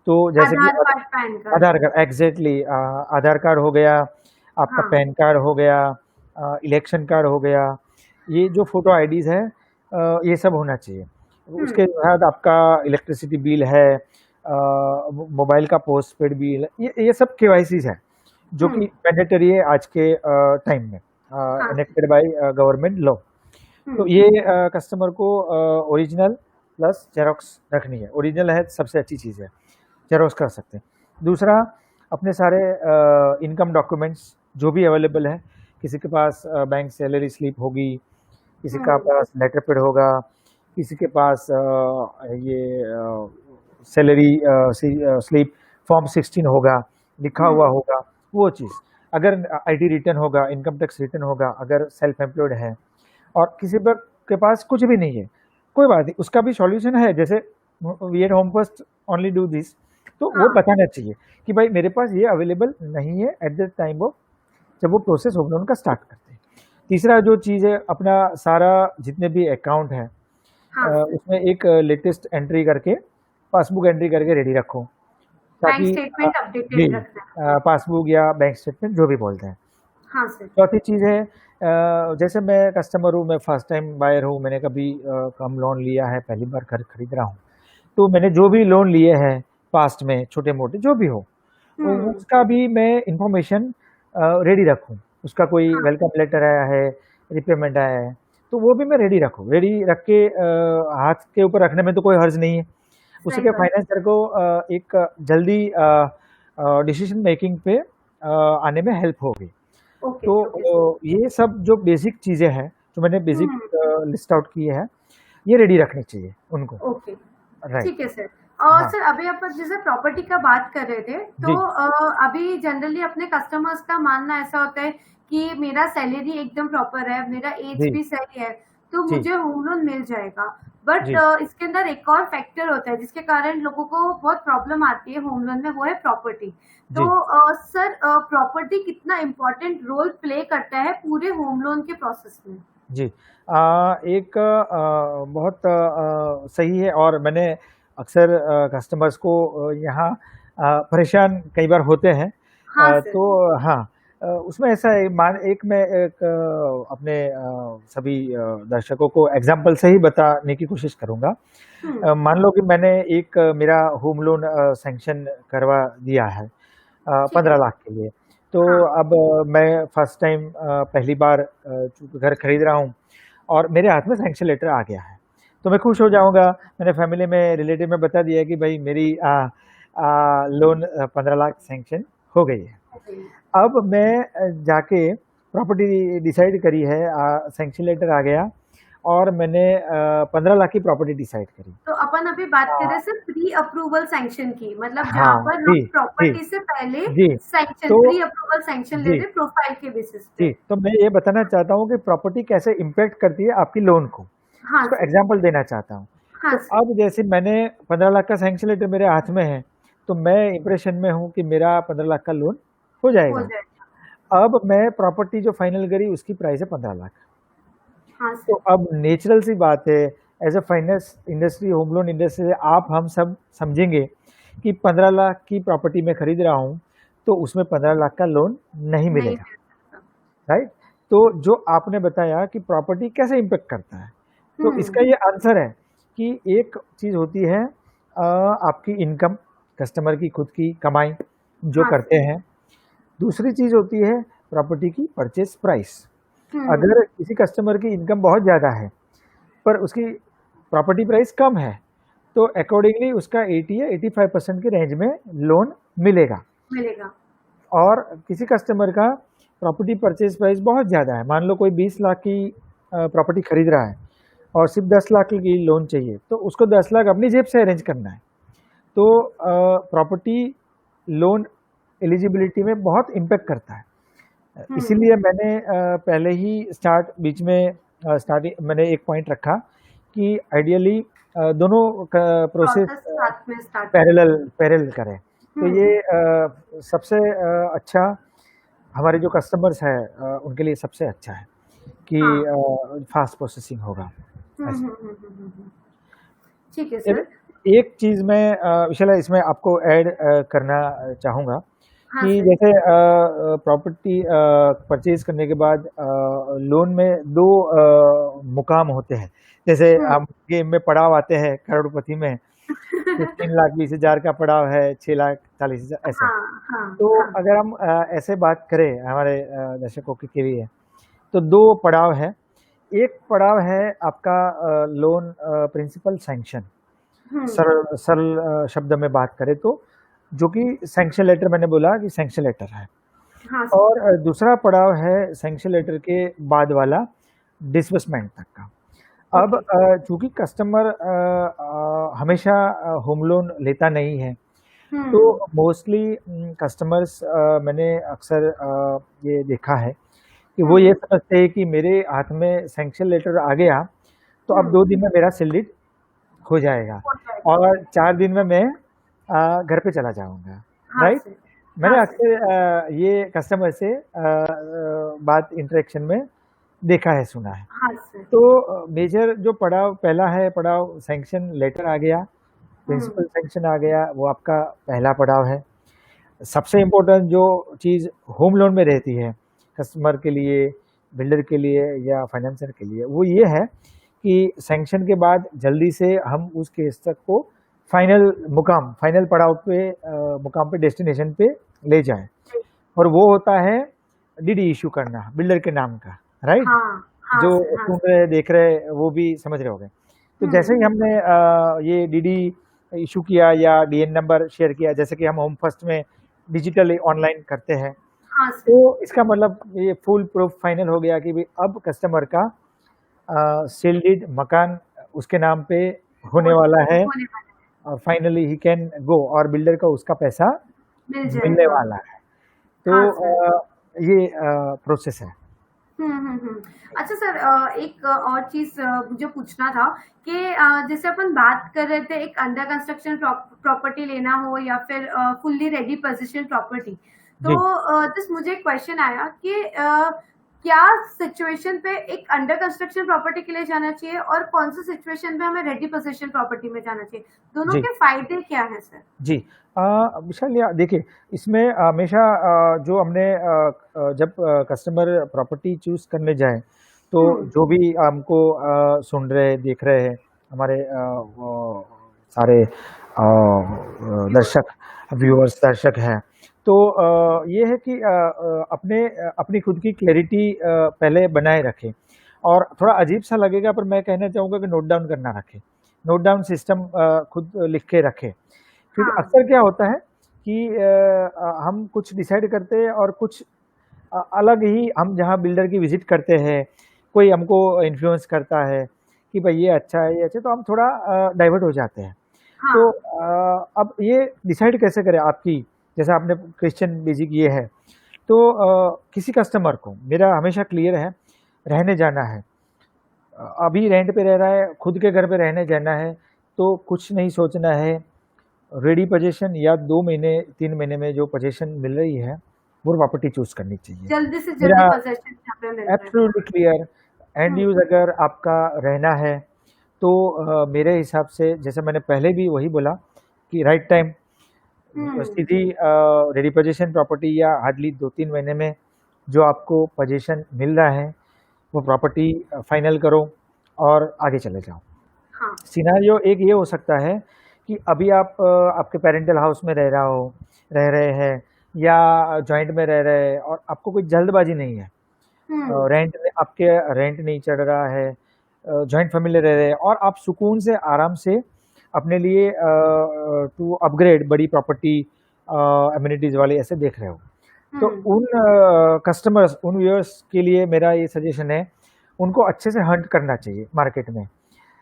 तो जैसे कि आधार कार्ड, पैन कार्ड। आधार कार्ड, एग्ज़ैक्टली, आधार कार्ड हो गया, आपका हाँ। पैन कार्ड हो गया, इलेक्शन कार्ड हो गया, ये जो फ़ोटो आईडीज़ हैं, ये सब होना चाहिए। हुँ। उसके बाद आपका इलेक्ट्रिसिटी बिल है, मोबाइल का पोस्टपेड बिल, ये सब केवाईसीज़ हैं, जो हुँ। कि मैंडेटरी है आज के टाइम में, हाँ sir. Enacted by government law. Hmm. तो ये कस्टमर को ओरिजिनल प्लस ज़ेरॉक्स रखनी है। ओरिजिनल है सबसे अच्छी चीज़ है, ज़ेरॉक्स कर सकते हैं। दूसरा, अपने सारे इनकम डॉक्यूमेंट्स जो भी अवेलेबल हैं, किसी के पास बैंक सैलरी स्लिप होगी, किसी का हुँ। पास लेटर पैड होगा, किसी के पास ये सैलरी स्लिप फॉर्म 16 होगा, लिखा हुआ हुँ। होगा, वो चीज़। अगर आईटी रिटर्न होगा, इनकम टैक्स रिटर्न होगा, अगर सेल्फ एम्प्लॉयड है और किसी पर के पास कुछ भी नहीं है, कोई बात नहीं, उसका भी सॉल्यूशन है। जैसे we at Home First only do this, तो वो हाँ। बताना चाहिए कि भाई मेरे पास ये अवेलेबल नहीं है एट द टाइम ऑफ जब वो प्रोसेस होम लोन का स्टार्ट करते हैं। तीसरा जो चीज़ है, अपना सारा जितने भी अकाउंट हैं, हाँ सर। उसमें एक लेटेस्ट एंट्री करके, पासबुक एंट्री करके रेडी रखो, बैंक ताकि स्टेटमेंट जी, अपडेटेड रखना है। हाँ। पासबुक या बैंक स्टेटमेंट जो भी बोलते हैं। हाँ सर। चौथी चीज़ है, जैसे मैं कस्टमर हूँ, मैं फर्स्ट टाइम बायर हूँ, मैंने कभी कम लोन लिया है, पहली बार घर खरीद रहा हूँ, तो मैंने जो भी लोन लिए हैं पास्ट में, छोटे-मोटे जो भी हो, हुँ। उसका भी मैं इन्फॉर्मेशन रेडी रखूँ। उसका कोई हाँ। वेलकम लेटर आया है, रिपेमेंट आया है, तो वो भी मैं रेडी रखूँ। रेडी रख के हाथ के ऊपर रखने में तो कोई हर्ज नहीं है। उससे सही क्या, बात। फाइनेंसर को एक जल्दी डिसीजन मेकिंग पे आने में हेल्प होगी। ओके, तो ओके सर। ये सब जो बेसिक चीज़ें हैं, जो मैंने बेसिक हुँ, लिस्ट आउट की है, ये रेडी रखनी चाहिए उनको। ओके। राइट। ठीक है सर। और हाँ। सर अभी अपन जैसे प्रॉपर्टी का बात कर रहे थे, तो जी, अभी जनरली अपने कस्टमर्स का मानना ऐसा होता है कि मेरा सैलरी एकदम प्रॉपर है, मेरा एज जी, भी सही है, तो जी, मुझे होम लोन मिल जाएगा। बट जी, इसके अंदर एक और फैक्टर होता है जिसके कारण लोगों को बहुत प्रॉब्लम आती है होम लोन में, वो है प्रॉपर्टी। तो जी, सर प्रॉपर्टी कितना इम्पोर्टेंट रोल प्ले करता है पूरे होम लोन के प्रोसेस में? जी। एक बहुत सही है और मैंने अक्सर कस्टमर्स को यहाँ परेशान कई बार होते हैं। हाँ सर। तो हाँ, उसमें ऐसा है एक मैं एक अपने सभी दर्शकों को एग्ज़ाम्पल से ही बताने की कोशिश करूँगा। हुँ, मान लो कि मैंने एक मेरा होम लोन सैंक्शन करवा दिया है ठीक है 15 सर। लाख के लिए। तो हाँ, अब मैं फर्स्ट टाइम पहली बार चूँकि घर खरीद रहा हूँ और मेरे हाथ में सैंक्शन लेटर आ गया है। तो मैं खुश हो जाऊँगा, मैंने फैमिली में, रिलेटिव में बता दिया कि भई मेरी लोन 15 लाख सैंक्शन हो गई है। हो गई। अब मैं जाके प्रॉपर्टी डिसाइड करी है, सैंक्शन लेटर आ गया और मैंने 15 लाख की प्रॉपर्टी डिसाइड करी। तो अपन अभी बात कर रहे हैं हाँ, सर प्री अप्रूवल सैंक्शन की, मतलब जहाँ हाँ, पर हम जी, जी, प्रॉपर्टी से पहले जी। सैंक्शन, तो प्री अप्रूवल सैंक्शन ले जी, रहे हैं प्रोफाइल के बेसिस पे। जी, तो मैं ये बताना चाहता हूँ कि प्रॉपर्टी कैसे इम्पैक्ट करती है आपकी लोन को। हाँ इसका सर। एग्ज़ाम्पल देना चाहता हूँ। हाँ तो सर। अब जैसे मैंने 15 लाख का सैंक्शन लेटर मेरे हाथ में है, तो मैं इंप्रेशन में हूँ कि मेरा 15 लाख का लोन हो हो जाएगा। जाएगा। अब मैं प्रॉपर्टी जो फाइनल करी उसकी प्राइस है 15 लाख। हाँ तो सर। अब नेचुरल सी बात है, as a finance industry, home loan industry से आप हम सब समझेंगे कि 15 लाख की प्रॉपर्टी मैं खरीद रहा हूँ, तो उसमें 15 लाख का लोन नहीं नहीं मिलेगा, मिल सकता। राइट? तो जो आपने बताया कि प्रॉपर्टी कैसे इम्पैक्ट करता है, तो इसका हुँ, ये आंसर है कि एक चीज़ होती है आपकी इनकम, कस्टमर की खुद की कमाई जो हाँ करते सर। हैं। दूसरी चीज़ होती है प्रॉपर्टी की परचेज़ प्राइस। हुँ, अगर किसी कस्टमर की इनकम बहुत ज़्यादा है, पर उसकी प्रॉपर्टी प्राइस कम है, तो अकॉर्डिंगली उसका 80 या 85% के रेंज में लोन मिलेगा। मिलेगा। और किसी कस्टमर का प्रॉपर्टी परचेज प्राइस बहुत ज़्यादा है, मान लो कोई 20 लाख की प्रॉपर्टी खरीद रहा है और सिर्फ 10 लाख की लोन चाहिए, तो उसको 10 लाख अपनी जेब से अरेंज करना है। तो प्रॉपर्टी लोन एलिजिबिलिटी में बहुत इम्पैक्ट करता है। हुँ, इसीलिए मैंने पहले ही बीच में स्टार्टिंग मैंने एक पॉइंट रखा कि आइडियली दोनों प्रोसेस प्रोसेस साथ में स्टार्ट करें। पैरेलल पैरेलल करें। तो हुँ, ये सबसे अच्छा हमारे जो कस्टमर्स हैं उनके लिए सबसे अच्छा है कि हाँ। फास्ट प्रोसेसिंग होगा हुँ, ऐसे। हुँ, हुँ, हुँ, हुँ, हुँ। ठीक है एक सर। एक चीज़ मैं विशाला इसमें आपको ऐड करना चाहूँगा हाँ कि सर। जैसे प्रॉपर्टी परचेज़ करने के बाद लोन में 2 मुकाम होते हैं। जैसे हुँ। हम गेम में पड़ाव आते हैं करोड़पति में, तो 3,20,000 का पड़ाव है, 6,40,000 ऐसे। हाँ, हाँ, तो हाँ। अगर हम ऐसे बात करें हमारे दर्शकों के लिए, तो 2 पड़ाव हैं। एक पड़ाव है आपका लोन प्रिंसिपल सैंक्शन, हुँ, सरल सरल शब्द में बात करें तो, जो कि सैंक्शन लेटर मैंने बोला कि सैंक्शन लेटर है। हाँ सर। और दूसरा पड़ाव है सैंक्शन लेटर के बाद वाला डिसबर्समेंट तक का। अब ओके। चूँकि कस्टमर हमेशा होम लोन लेता नहीं है, तो हुँ, मोस्टली कस्टमर्स मैंने अक्सर ये देखा है कि वो ये हुँ, समझते हैं कि मेरे हाथ में सैंक्शन लेटर आ गया, तो अब हुँ, 2 दिन में मेरा सेल हो जाएगा हो जाएगा। और 4 दिन में मैं घर पे चला जाऊँगा, हाँ राइट? सर, मैंने हाँ सर, अक्सर ये कस्टमर से बात इंटरेक्शन में देखा है, सुना है। हाँ सर। तो मेजर जो पड़ाव पहला है पड़ाव सैंक्शन लेटर आ गया, हुँ, प्रिंसिपल सैंक्शन आ गया, वो आपका पहला पड़ाव है। सबसे इम्पोर्टेंट जो चीज़ होम लोन में रहती है, कस्टमर के लिए, बिल्डर के लिए या फाइनेंसर के लिए, वो ये है कि सैंक्शन के बाद जल्दी से हम उस केस तक को फाइनल पड़ाव पे मुकाम पे डेस्टिनेशन पे ले जाएँ। जी, और वो होता है डीडी इश्यू करना बिल्डर के नाम का, राइट? हाँ, हाँ जो सर, हाँ सुन सर। रहे, देख रहे, वो भी समझ रहे होंगे। तो जैसे हुँ, ही हमने ये डीडी इश्यू किया या डीएन नंबर शेयर किया, जैसे कि हम होम फर्स्ट में डिजिटली ऑनलाइन करते हैं, हाँ सर। तो इसका मतलब ये फुल प्रूफ फाइनल हो गया कि भाई अब कस्टमर का सेल डीड मकान उसके नाम पे होने वाला है, होने वाला है, और फाइनली ही कैन गो, और बिल्डर को उसका पैसा मिल मिलने जाएगा। वाला है। तो हाँ सर। ये प्रोसेस है। अच्छा सर, एक और चीज़ मुझे पूछना था कि जैसे अपन बात कर रहे थे एक अंडर कंस्ट्रक्शन प्रॉपर्टी लेना हो या फिर फुल्ली रेडी पोजीशन प्रॉपर्टी, तो जी। जस्ट मुझे एक क्वेश्चन आया कि क्या सिचुएशन पे एक अंडर कंस्ट्रक्शन प्रॉपर्टी के लिए जाना चाहिए और कौन सी सिचुएशन पे हमें रेडी पोजीशन प्रॉपर्टी में जाना चाहिए? दोनों जी। के फायदे क्या हैं सर? जी। विशाल, या देखिए, इसमें हमेशा जो हमने जब कस्टमर प्रॉपर्टी चूज़ करने जाएँ, तो हुँ, जो भी हमको सुन रहे, देख रहे हैं, हमारे वो सारे व्यूअर्स। दर्शक, व्यूअर्स, दर्शक हैं, तो ये है कि अपनी खुद की क्लैरिटी पहले बनाए रखें। और थोड़ा अजीब-सा लगेगा, पर मैं कहना चाहूँगा कि नोट डाउन करना रखें। नोट डाउन सिस्टम खुद लिख के रखें। क्योंकि हाँ, अक्सर क्या होता है कि हम कुछ डिसाइड करते हैं और कुछ अलग ही, हम जहाँ बिल्डर की विज़िट करते हैं, कोई हमको इन्फ्लुएंस करता है कि भाई ये अच्छा है, ये अच्छा है, तो हम थोड़ा डाइवर्ट हो जाते हैं। तो हाँ। अब ये डिसाइड कैसे करें आपकी, जैसे आपने क्वेश्चन बेसिक ये है, तो किसी कस्टमर को मेरा हमेशा क्लियर है, रहने जाना है, अभी रेंट पे रह रहा है, खुद के घर पे रहने जाना है, तो कुछ नहीं सोचना है, रेडी पोजीशन या 2 महीने 3 महीने में जो पोजीशन मिल रही है, वो प्रॉपर्टी चूज़ करनी चाहिए। जल्दी से जल्दी मेरा पोज़ेशन जहाँ पे मिल रहा है। Absolutely clear, and hmm, use अगर आपका रहना है, तो मेरे हिसाब से, जैसे मैंने पहले भी वही बोला, कि राइट टाइम हुँ, सीधी रेडी पोजीशन प्रॉपर्टी, या हार्डली 2-3 महीने में जो आपको पोजीशन मिल रहा है, वो प्रॉपर्टी फाइनल करो और आगे चले जाओ। हाँ। सिनेरियो एक ये हो सकता है कि अभी आप आपके पेरेंटल हाउस में रह रहे हैं, या जॉइंट में रह रहे हैं, और आपको कोई जल्दबाजी नहीं है, हुँ, रेंट आपके रेंट नहीं चढ़ रहा है, जॉइंट फैमिली रह रहे हैं, और आप सुकून से आराम से अपने लिए टू अपग्रेड बड़ी प्रॉपर्टी, एमिनिटीज़ वाली ऐसे देख रहे हो। तो हुँ, उन कस्टमर्स, उन व्यूअर्स के लिए मेरा ये सजेशन है, उनको अच्छे से हंट करना चाहिए मार्केट में।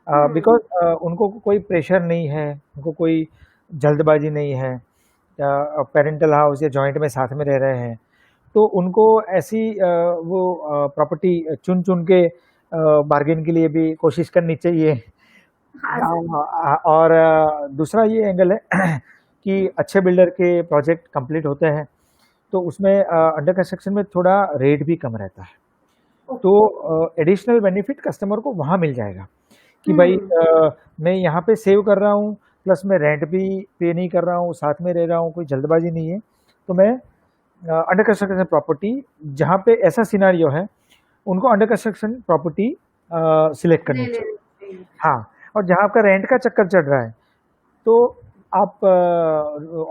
हुँ, बिकॉज़ उनको कोई प्रेशर नहीं है, उनको कोई जल्दबाजी नहीं है, पेरेंटल हाउस या जॉइंट में साथ में रह रहे हैं, तो उनको ऐसी प्रॉपर्टी चुन-चुन के बार्गेन के लिए भी कोशिश करनी चाहिए। हाँ सर। और दूसरा ये एंगल है कि अच्छे बिल्डर के प्रोजेक्ट कंप्लीट होते हैं, तो उसमें अंडर कंस्ट्रक्शन में थोड़ा रेट भी कम रहता है। तो ओके। एडिशनल बेनिफिट कस्टमर को वहाँ मिल जाएगा कि भाई हुँ, मैं यहाँ पे सेव कर रहा हूँ, प्लस मैं रेंट भी पे नहीं कर रहा हूँ, साथ में रह रहा हूँ, कोई जल्दबाजी नहीं है। तो मैं अंडर कंस्ट्रक्शन प्रॉपर्टी, जहाँ पे ऐसा सिनेरियो है, उनको अंडर कंस्ट्रक्शन प्रॉपर्टी सिलेक्ट करनी ले चाहिए। लेनी चाहिए। हाँ, और जहाँ आपका रेंट का चक्कर चल रहा है, तो आप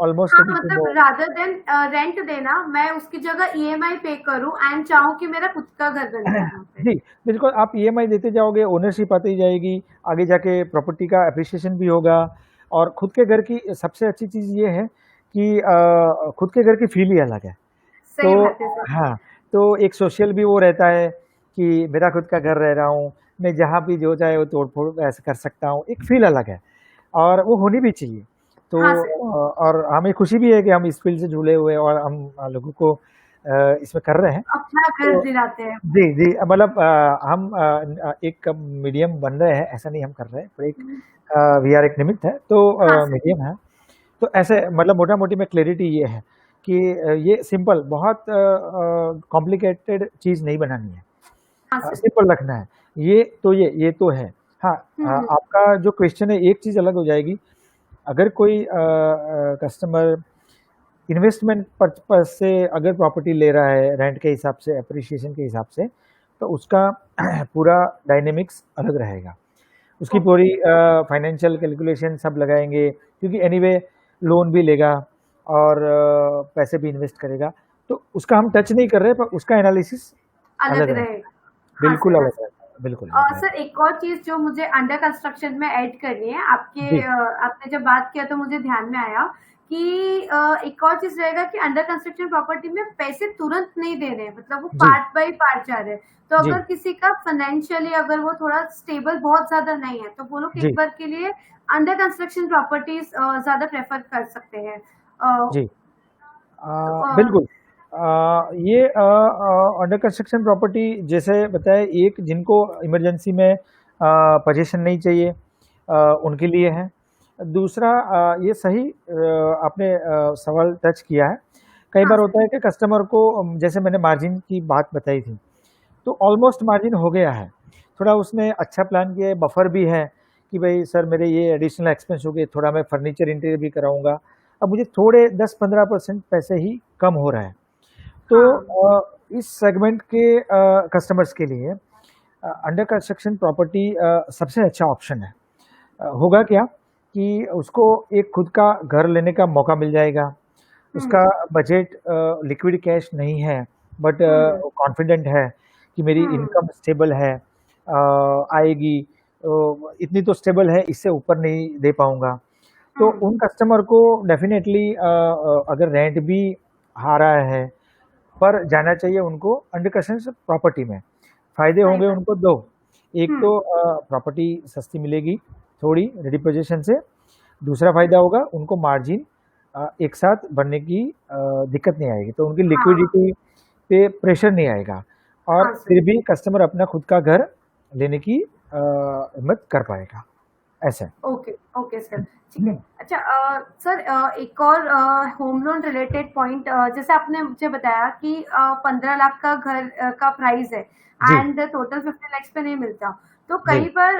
ऑलमोस्ट हाँ, रेडी टू मतलब गो। रादर देन रेंट देना, मैं उसकी जगह ईएमआई पे करूँ एंड चाहूँ कि मेरा खुद का घर बन जाए वहाँ पे। जी, बिल्कुल, आप ईएमआई देते जाओगे, ओनरशिप आती जाएगी, आगे जाके प्रॉपर्टी का एप्रिसिएशन भी होगा, और खुद के घर की सबसे अच्छी चीज़ ये है कि खुद के घर की फ़ील ही अलग है। तो सही बात है सर। हाँ, तो एक सोशल भी वो रहता है कि मेरा खुद का घर रह रहा हूँ, मैं जहाँ भी जो चाहे वो तोड़-फोड़ ऐसे कर सकता हूँ, एक फ़ील अलग है, और वो होनी भी चाहिए। तो हाँ सर, और हमें खुशी भी है कि हम इस फ़ील्ड से जुड़े हुए हैं, और हम लोगों को इसमें कर रहे हैं। अपना घर तो दिलाते हैं। जी, जी, मतलब हम एक मीडियम बन रहे हैं, ऐसा नहीं हम कर रहे हैं, पर एक हुँ, वी आर एक निमित्त है, तो हाँ सर, मीडियम है। तो ऐसे मतलब मोटा-मोटी में क्लैरिटी ये है कि ये सिंपल, बहुत कॉम्प्लिकेटेड चीज़ नहीं बनानी है, हाँ सर। सिंपल रखना है। ये तो है। हाँ, हुँ, आपका जो क्वेश्चन है, एक चीज़ अलग हो जाएगी, अगर कोई कस्टमर इन्वेस्टमेंट पर्पज़ से अगर प्रॉपर्टी ले रहा है, रेंट के हिसाब से, एप्रिसिएशन के हिसाब से, तो उसका पूरा डायनामिक्स अलग रहेगा। उसकी ओके। पूरी फाइनेंशियल कैलकुलेशन सब लगाएँगे, क्योंकि एनीवे लोन भी लेगा, और पैसे भी इन्वेस्ट करेगा, तो उसका हम टच नहीं कर रहे, पर उसका एनालिसिस अलग अलग रहेगा, रहेगा। हाँ बिल्कुल सर, हाँ अलग सर। रहेगा, बिल्कुल अलग सर रहेगा। एक और चीज़ जो मुझे अंडर कंस्ट्रक्शन में ऐड करनी है, जी, आपने जब बात किया तो मुझे ध्यान में आया कि एक और चीज रहेगा कि अंडर कंस्ट्रक्शन प्रॉपर्टी में पैसे तुरंत नहीं दे रहे हैं, मतलब वो जी पार्ट बाय पार्ट जा रहे हैं। तो जी अगर किसी का फाइनेंशियली अगर वो थोड़ा स्टेबल बहुत ज्यादा नहीं है, तो वो लोग जी एक बार के लिए अंडर कंस्ट्रक्शन प्रॉपर्टीज ज्यादा प्रेफर कर सकते हैं। जी अ, बिल्कुल। ये अंडर कंस्ट्रक्शन प्रॉपर्टी जैसे बताया, एक जिनको इमरजेंसी में पोजीशन नहीं चाहिए उनके लिए है। दूसरा ये सही आपने सवाल टच किया है। कई हाँ बार होता सर। है कि कस्टमर को जैसे मैंने मार्जिन की बात बताई थी, तो ऑलमोस्ट मार्जिन हो गया है। थोड़ा उसने अच्छा प्लान किया है, बफर भी है कि भाई सर मेरे ये एडिशनल एक्सपेंस हो गए, थोड़ा मैं फर्नीचर इंटीरियर भी कराऊंगा, अब मुझे थोड़े 10-15% पैसे ही कम हो रहा है। तो हाँ। इस सेगमेंट के कस्टमर्स के लिए अंडर कंस्ट्रक्शन प्रॉपर्टी सबसे अच्छा ऑप्शन है। होगा क्या कि उसको एक खुद का घर लेने का मौका मिल जाएगा। उसका हम्म। बजट लिक्विड कैश नहीं है, बट हम्म। कॉन्फिडेंट है कि मेरी हम्म। इनकम स्टेबल है, आएगी। इतनी तो स्टेबल है, इससे ऊपर नहीं दे पाऊंगा। तो हम्म। उन कस्टमर को डेफिनेटली अगर रेंट भी आ रहा है, पर जाना चाहिए उनको अंडर कंस्ट्रक्शन प्रॉपर्टी में। फायदे सही होंगे बात। उनको दो। एक हम्म। तो प्रॉपर्टी सस्ती मिलेगी थोड़ी रेडी पोजीशन से। दूसरा फायदा होगा उनको मार्जिन एक साथ बनने की दिक्कत नहीं आएगी, तो उनकी हाँ। लिक्विडिटी पे प्रेशर नहीं आएगा, और हाँ सर। फिर भी कस्टमर अपना खुद का घर लेने की हिम्मत कर पाएगा। ऐसा है। ओके, ओके सर, ठीक है। अच्छा सर, एक और होम लोन रिलेटेड पॉइंट, जैसे आपने मुझे बताया कि 15 लाख का घर का प्राइस है जी एंड टोटल 50 लाख पे नहीं मिलता। तो जी कई बार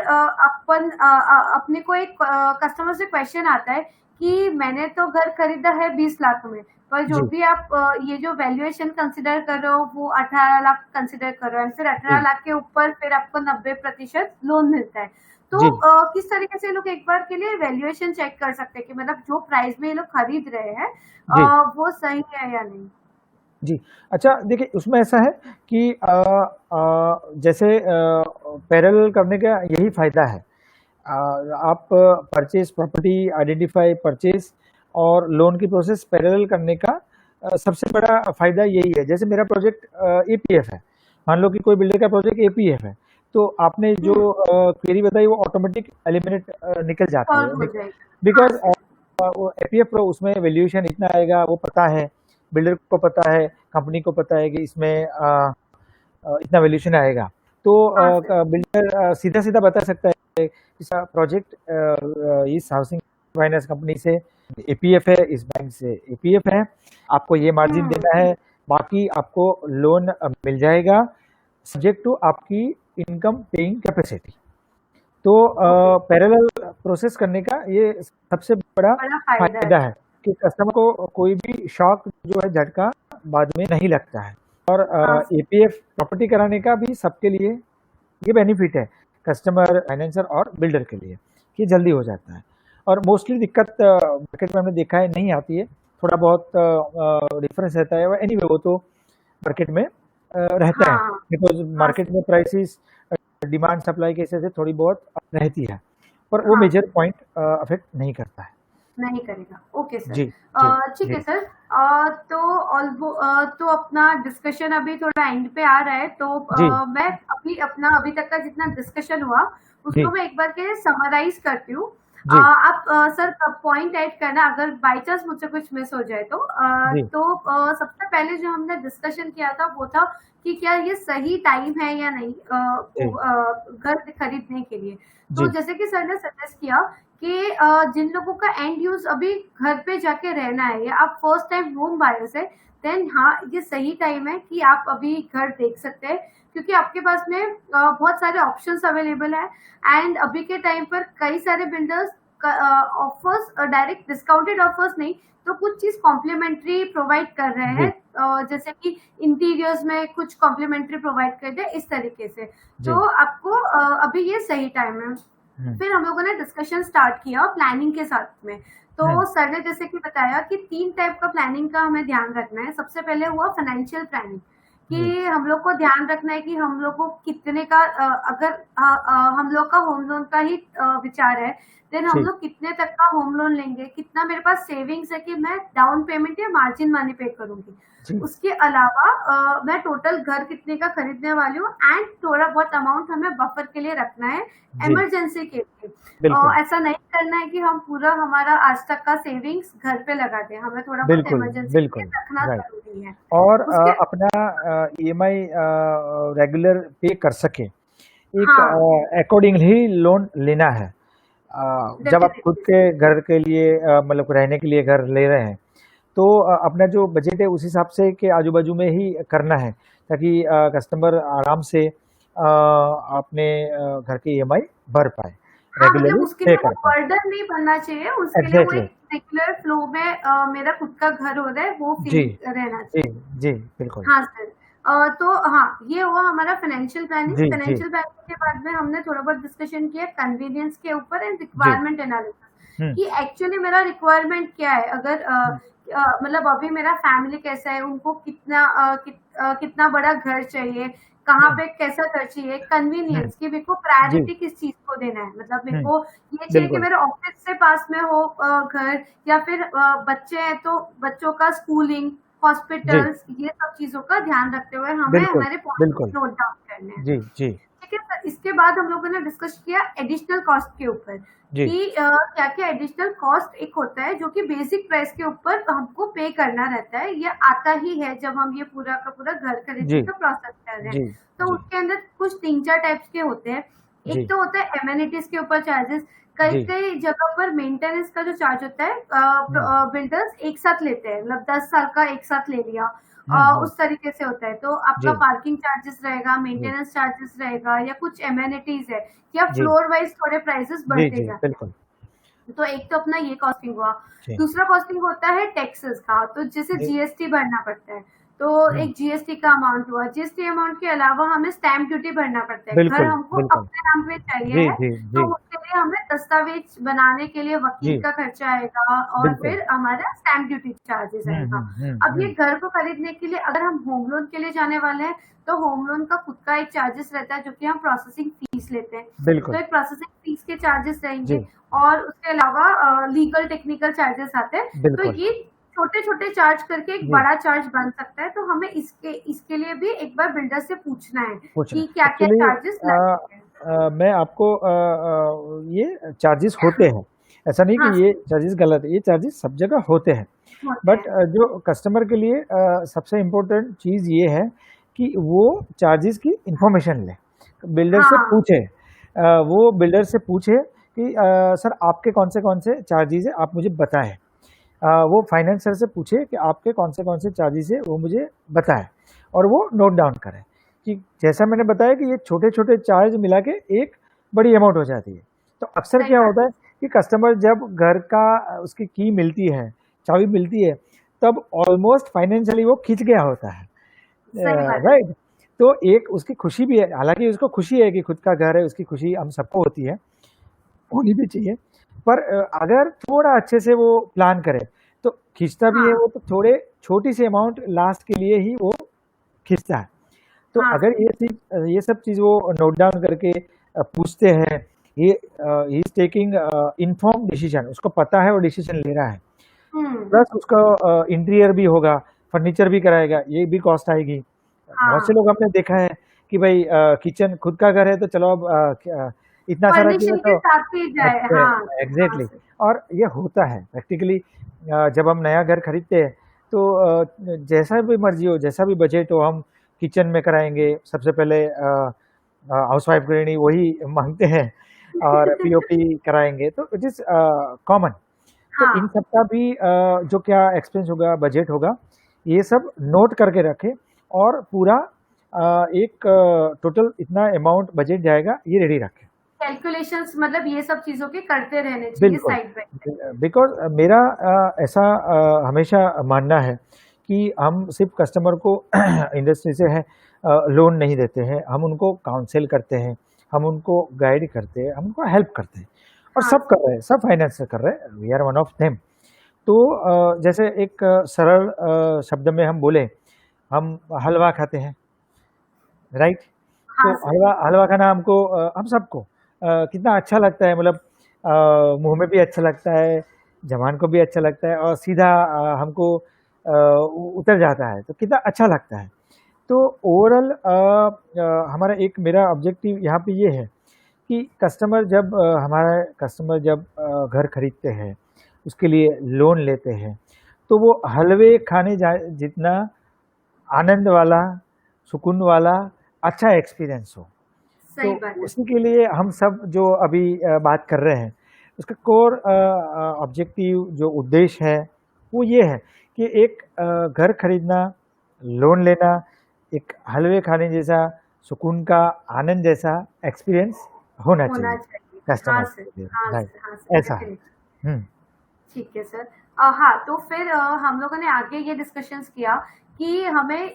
अपने को एक कस्टमर से क्वेश्चन आता है कि मैंने तो घर खरीदा है 20 लाख में, पर जो जी भी आप ये जो वैल्यूएशन कंसिडर कर रहे हो वो 18 लाख कंसिडर कर रहे हो, फिर 18 जी लाख के ऊपर फिर आपको 90% लोन मिलता है। तो जी किस तरीके से ये लोग एक बार के लिए वैल्यूएशन चेक कर सकते हैं कि मतलब जो प्राइस में ये लोग खरीद रहे हैं जी वो सही है या नहीं? जी। अच्छा देखिए, उसमें ऐसा है कि जैसे पैरेलल करने का यही फ़ायदा है। आप परचेज़ प्रॉपर्टी आइडेंटिफ़ाई, परचेज़ और लोन की प्रोसेस पैरेलल करने का सबसे बड़ा फ़ायदा यही है। जैसे मेरा प्रोजेक्ट एपीएफ है। मान लो कि कोई बिल्डर का प्रोजेक्ट एपीएफ है, तो आपने जो हुँ, क्वेरी बताई वो ऑटोमेटिक एलिमिनेट निकल जाती है। सॉल्व हो जाएगा। हाँ बिकॉज़ सर। वो एपीएफ उसमें वैल्यूएशन इतना आएगा, वो पता है, बिल्डर को पता है, कंपनी को पता है कि इसमें इतना वैल्यूएशन आएगा। तो हाँ सर। बिल्डर सीधा-सीधा बता सकता है इस प्रोजेक्ट इस हाउसिंग फाइनेंस कंपनी से एपीएफ है, इस बैंक से एपीएफ है, आपको ये मार्जिन हुँ, देना है, बाकी आपको लोन मिल जाएगा सब्जेक्ट टू आपकी इनकम पेइंग कैपेसिटी। तो ओके, पैरेलल प्रोसेस करने का ये सबसे बड़ा बड़ा फ़ायदा है। फायदा है कि कस्टमर को कोई भी शॉक जो है, झटका बाद में नहीं लगता है। और हाँ सर। एपीएफ प्रॉपर्टी कराने का भी सबके लिए ये बेनिफिट है, कस्टमर, फाइनेंसर और बिल्डर के लिए, कि जल्दी हो जाता है। और मोस्टली दिक्कत मार्केट में हमने देखा है नहीं आती है, थोड़ा बहुत डिफरेंस रहता है, एनीवे वो तो मार्केट में रहता है, हाँ, बिकॉज हाँ मार्केट सर। में प्राइसेस डिमांड सप्लाई के हिसाब से थोड़ी बहुत रहती है, पर वो हाँ मेजर सर। पॉइंट अफेक्ट नहीं करता है। नहीं करेगा। Okay sir. जी जी ठीक जी है सर। तो तो अपना डिस्कशन अभी थोड़ा एंड पे आ रहा है, तो जी मैं अभी तक का जितना डिस्कशन हुआ जी उसको मैं एक बार के लिए समराइज करती हूँ। जी आप सर पॉइंट ऐड करना अगर बाय चांस मुझसे कुछ मिस हो जाए तो। जी तो सबसे पहले जो हमने डिस्कशन किया था वो था कि क्या ये सही टाइम है या नहीं जी घर खरीदने के लिए। तो जी जैसे कि सर ने सजेस्ट किया कि जिन लोगों का एंड यूज अभी घर पे जाके रहना है या आप फर्स्ट टाइम होम बायर्स है, देन हाँ ये सही टाइम है कि आप अभी घर देख सकते हैं, क्योंकि आपके पास में बहुत सारे ऑप्शंस अवेलेबल है। एंड अभी के टाइम पर कई सारे builders offers, direct discounted offers नहीं तो कुछ चीज कॉम्प्लीमेंट्री प्रोवाइड कर रहे हैं, जी जैसे कि इंटीरियर्स में कुछ कॉम्प्लीमेंट्री प्रोवाइड कर दे इस तरीके से। जी तो आपको अभी ये सही टाइम है। हम्म फिर हम लोगों ने डिस्कशन स्टार्ट किया प्लानिंग के साथ में। तो हम्म सर ने जैसे कि बताया कि 3 टाइप का प्लानिंग का हमें ध्यान रखना है। सबसे पहले हुआ फाइनेंशियल प्लानिंग, जी कि हम लोग को ध्यान रखना है कि हम लोग को कितने का अगर हम लोग का होम लोन का ही विचार है, देन हम ठीक। लोग कितने तक का होम लोन लेंगे, कितना मेरे पास सेविंग्स है कि मैं डाउन पेमेंट या मार्जिन मनी पे करूंगी, जी, उसके अलावा मैं टोटल घर कितने का खरीदने वाली हूँ, एंड थोड़ा बहुत अमाउंट हमें बफर के लिए रखना है, जी, इमरजेंसी के लिए। बिल्कुल, ऐसा नहीं करना है कि हम पूरा हमारा आज तक का सेविंग्स घर पे लगा दें, हमें थोड़ा बहुत बिल्कुल, इमरजेंसी के बिल्कुल, लिए रखना राइट। जरूरी है। और उसके अपना ईएमआई रेगुलर पे कर सके, एक हाँ, अकॉर्डिंगली लोन लेना है। जब आप खुद डेफिनेटली के घर के लिए मतलब रहने के लिए घर ले रहे हैं, तो अपना जो बजट है उस हिसाब से के आजू-बाजू में ही करना है, ताकि कस्टमर आराम से अपने घर की ईएमआई भर पाए, हाँ, मतलब रेगुलरली उसके पे लिए वो कर पाए। बर्डन नहीं बनना चाहिए, उसके लिए वो एग्ज़ैक्टली। एक रेगुलर फ्लो में मेरा खुद का घर हो रहा है, वो जी, फील रहना जी, चाहिए। जी, बिल्कुल। हाँ सर। तो हाँ, ये हुआ हमारा फाइनेंशियल प्लानिंग। जी, जी, फाइनेंशियल प्लानिंग के बाद में हमने थोड़ा बहुत डिस्कशन किया कन्वीनियंस के ऊपर एंड जी। रिक्वायरमेंट एनालिसिस हुँ, कि एक्चुअली मेरा रिक्वायरमेंट क्या है। अगर हुँ, मतलब अभी मेरा फैमिली कैसा है, उनको कितना बड़ा घर चाहिए, कहाँ हुँ, पे कैसा घर चाहिए, हुँ, कन्वीनियंस कि मेरे को जी, प्रायोरिटी किस चीज़ को देना है। मतलब मेरे हुँ, को ये चाहिए कि बिल्कुल। मेरे ऑफिस से पास में हो घर, या फिर बच्चे हैं तो बच्चों का स्कूलिंग, जी, हॉस्पिटल्स, ये सब चीज़ों का ध्यान रखते हुए हमें बिल्कुल, हमारे बिल्कुल। पॉइंट्स नोट डाउन करने हैं। जी, जी, ठीक है सर, इसके बाद हम लोगों ने डिस्कस किया एडिशनल कॉस्ट के ऊपर जी, कि क्या-क्या एडिशनल कॉस्ट एक होता है जो कि बेसिक प्राइस के ऊपर हमको पे करना रहता है। ये आता ही है जब हम ये पूरा का पूरा घर खरीदने जी, का प्रोसेस कर रहे हैं। जी, तो जी, उसके अंदर कुछ 3-4 टाइप्स के होते हैं। एक जी, तो होता है एमेनिटीज़ के ऊपर चार्जेस। जी, कई-कई जगह पर मेंटेनेंस का जो चार्ज होता है हुँ, बिल्डर्स एक साथ लेते हैं, मतलब 10 साल का एक साथ ले लिया। हुँ, हुँ, उस तरीके से होता है। तो आपका जी, पार्किंग चार्जेस रहेगा, जी, मेंटेनेंस चार्जेस रहेगा, या कुछ एमेनिटीज़ है, या जी, फ्लोर वाइज़ थोड़े प्राइसेस जी, बढ़ते जी, जाते हैं। बिल्कुल। तो एक तो अपना ये कॉस्टिंग हुआ। जी, दूसरा कॉस्टिंग होता है टैक्सेस का, तो जैसे जी, जीएसटी भरना पड़ता है। तो हुँ, एक जीएसटी का अमाउंट हुआ। जीएसटी अमाउंट के अलावा हमें स्टैम्प ड्यूटी भरना पड़ता है। घर बिल्कुल, हमको बिल्कुल। अपने नाम पे चाहिए जी, है, जी, तो जी, उसके लिए हमें दस्तावेज़ बनाने के लिए वकील जी, का खर्चा आएगा, और बिल्कुल। फिर हमारा स्टैम्प ड्यूटी चार्जेस हुँ, आएगा। हुँ, हुँ, अब ये हुँ, घर को खरीदने के लिए अगर हम होम लोन के लिए जाने वाले हैं, तो होम लोन का खुद का एक चार्जेस रहता है जो कि हम प्रोसेसिंग फीस लेते हैं। तो बिल्कुल। एक प्रोसेसिंग फीस के चार्जेस रहेंगे, जी, और उसके अलावा लीगल टेक्निकल चार्जेस आते हैं। तो बिल्कुल। ये छोटे-छोटे चार्ज करके एक जी, बड़ा चार्ज बन सकता है, तो हमें इसके इसके लिए भी एक बार बिल्डर से पूछना है पूछना कि क्या-क्या एक्चुअली चार्जेस लगेंगे। मैं आपको ये चार्जेस होते हैं, ऐसा नहीं कि हाँ ये सर, चार्जेस गलत है, ये चार्जेस सब जगह होते हैं। होते बट हैं। जो कस्टमर के लिए सबसे इम्पोर्टेंट चीज़ ये है कि वो चार्जेस की इन्फॉर्मेशन लें, बिल्डर से हाँ, पूछे। वो बिल्डर से पूछे कि सर आपके कौन से चार्जेस है, आप मुझे बताएं। वो फाइनेंसर से पूछे कि आपके कौन से चार्जेस है, वो मुझे बताएं, और वो नोट डाउन करें कि जैसा मैंने बताया कि ये छोटे-छोटे चार्ज मिला के एक बड़ी अमाउंट हो जाती है। तो अक्सर सही क्या बात होता है कि कस्टमर जब घर का उसकी की मिलती है, चाबी मिलती है, तब ऑलमोस्ट फाइनेंशियली वो खिंच गया होता है। है, सही बात है। राइट? तो एक उसकी खुशी भी है, हालाँकि उसको खुशी है कि खुद का घर है, उसकी खुशी हम सबको होती है, होनी भी चाहिए। पर अगर थोड़ा अच्छे से वो प्लान करे, तो खींचता भी है हाँ, वो तो थोड़े छोटी सी अमाउंट लास्ट के लिए ही वो खींचता है। तो हाँ अगर सर। ये सब चीज़ वो नोट डाउन करके पूछते हैं, ये he is taking informed decision, उसको पता है वो डिसीजन ले रहा है। हुँ, प्लस उसका इंटीरियर भी होगा, फर्नीचर भी कराएगा, ये भी कॉस्ट आएगी। बहुत से हाँ। लोग हमने देखा है कि भाई किचन खुद का घर है तो चलो अब इतना सारा किया फर्निशिंग के तो साथ ही जाए, हाँ, हाँ एग्ज़ैक्टली। सर। और ये होता है प्रैक्टिकली। जब हम नया घर खरीदते हैं तो जैसा भी मर्ज़ी हो, जैसा भी बजट हो, हम किचन में कराएँगे, सबसे पहले हाउसवाइफ़ गृहिणी वही माँगते हैं, और पीओपी कराएँगे, तो इट इज़ कॉमन। तो इन हाँ। सब का भी जो क्या एक्सपेंस होगा, बजट होगा, ये सब नोट करके रखें, और पूरा एक टोटल इतना अमाउंट बजट जाएगा, ये रेडी रखें। कैलकुलेशंस मतलब ये सब चीज़ों के करते रहने चाहिए बिल्कुल, साइड बाय साइड। बिकॉज़ मेरा ऐसा हमेशा मानना है कि हम सिर्फ़ कस्टमर को इंडस्ट्री से है लोन नहीं देते हैं, हम उनको काउंसल करते हैं, हम उनको गाइड करते हैं, हम उनको हेल्प करते हैं, और हाँ, सब कर रहे हैं, सब फाइनेंस से कर रहे हैं, we are one of them. तो जैसे एक सरल शब्द में हम बोले, हम हलवा खाते हैं, राइट? तो हाँ सर। हलवा हलवा खाना हमको हम सबको कितना अच्छा लगता है, मतलब मुंह में भी अच्छा लगता है, जवान को भी अच्छा लगता है और सीधा हमको उतर जाता है, तो कितना अच्छा लगता है। तो ओवरऑल हमारा एक मेरा ऑब्जेक्टिव यहाँ पे ये है कि हमारा कस्टमर जब घर खरीदते हैं, उसके लिए लोन लेते हैं, तो वो हलवे खाने जितना आनंद वाला, सुकून वाला, अच्छा एक्सपीरियंस हो। तो सही बात है। उसी के लिए हम सब जो अभी बात कर रहे हैं, उसका कोर ऑब्जेक्टिव जो उद्देश्य है वो ये है कि एक घर खरीदना, लोन लेना, एक हलवे खाने जैसा, सुकून का आनंद जैसा एक्सपीरियंस होना होना चाहिए चाहिए। हाँ कस्टमर सर, के लिए। हाँ राइट, सर, हाँ सर, ऐसा है। डेफिनिटली। हम्म। ठीक है सर। हाँ, तो फिर हम लोगों ने आगे ये डिस्कशंस किया कि हमें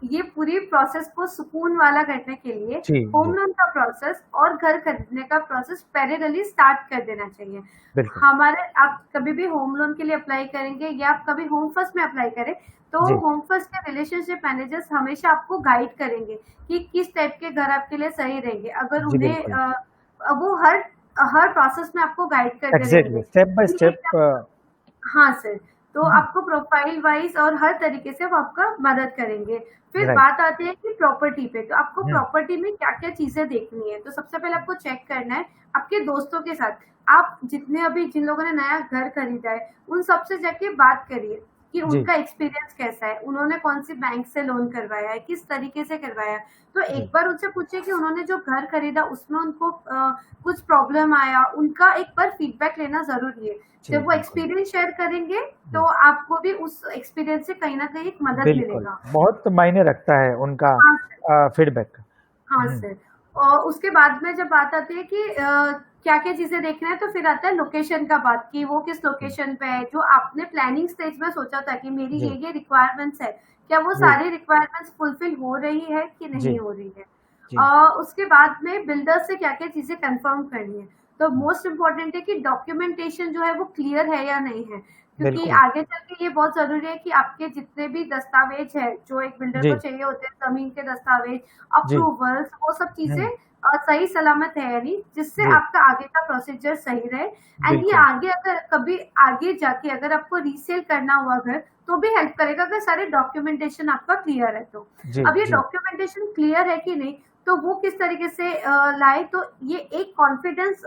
ये पूरी प्रोसेस को सुकून वाला करने के लिए जी होम जी। लोन का प्रोसेस और घर खरीदने का प्रोसेस पैरेलली स्टार्ट कर देना चाहिए। बिल्कुल। हमारे आप कभी भी होम लोन के लिए अप्लाई करेंगे या आप कभी होम फर्स्ट में अप्लाई करें, तो जी होम फर्स्ट के रिलेशनशिप मैनेजर्स हमेशा आपको गाइड करेंगे कि किस टाइप के घर आपके लिए सही रहेंगे। अगर जी। उन्हें बिल्कुल। वो हर प्रोसेस में आपको गाइड करते एग्जैक्टली, रहेंगे स्टेप बाय कि स्टेप। हाँ सर, तो आपको प्रोफाइल वाइज़ और हर तरीके से वो आपका मदद करेंगे। फिर राइट। बात आती है कि प्रॉपर्टी पे, तो आपको हम्म। प्रॉपर्टी में क्या-क्या चीज़ें देखनी है। तो सबसे पहले आपको चेक करना है आपके दोस्तों के साथ। आप जिन लोगों ने नया घर खरीदा है, उन सबसे जाके बात करिए कि जी उनका एक्सपीरियंस कैसा है, उन्होंने कौन-सी बैंक से लोन करवाया है, किस तरीके से करवाया है। तो जी एक बार उनसे पूछिए कि उन्होंने जो घर खरीदा उसमें उनको कुछ प्रॉब्लम आया, उनका एक बार फीडबैक लेना ज़रूरी है। जी। जब वो बिल्कुल। एक्सपीरियंस शेयर करेंगे, तो जी आपको भी उस एक्सपीरियंस से कहीं न कहीं एक मदद बिल्कुल, मिलेगा। बहुत मायने रखता है उनका हाँ सर। फीडबैक। हाँ हम्म। सर। और उसके बाद में जब बात आती है कि क्या-क्या चीज़ें देखना है, तो फिर आता है लोकेशन का बात कि वो किस जी लोकेशन पे है, जो आपने प्लानिंग स्टेज में सोचा था कि मेरी जी ये रिक्वायरमेंट्स है, क्या वो जी सारी रिक्वायरमेंट्स फुलफिल हो रही है कि जी नहीं हो रही है? जी। उसके बाद में बिल्डर से क्या-क्या चीज़ें कन्फर्म करनी है। तो हम्म, मोस्ट इम्पोर्टेंट है कि डॉक्यूमेंटेशन जो है वो क्लियर है या नहीं है, क्योंकि बिल्कुल। आगे चल के ये बहुत ज़रूरी है कि आपके जितने भी दस्तावेज हैं, जो एक बिल्डर जी को चाहिए होते हैं, ज़मीन के दस्तावेज, जी। अप्रूवल्स, वो सब चीज़ें हम्म। सही सलामत है या नहीं, जिससे जी आपका आगे का प्रोसीजर सही रहे। एंड ये बिल्कुल। आगे अगर कभी आगे जाके अगर आपको रीसेल करना हुआ घर, तो भी हेल्प करेगा अगर सारे डॉक्यूमेंटेशन आपका क्लियर है तो। जी अब ये जी डॉक्यूमेंटेशन क्लियर है कि नहीं, तो वो किस तरीके से लाए, तो ये एक कॉन्फिडेंस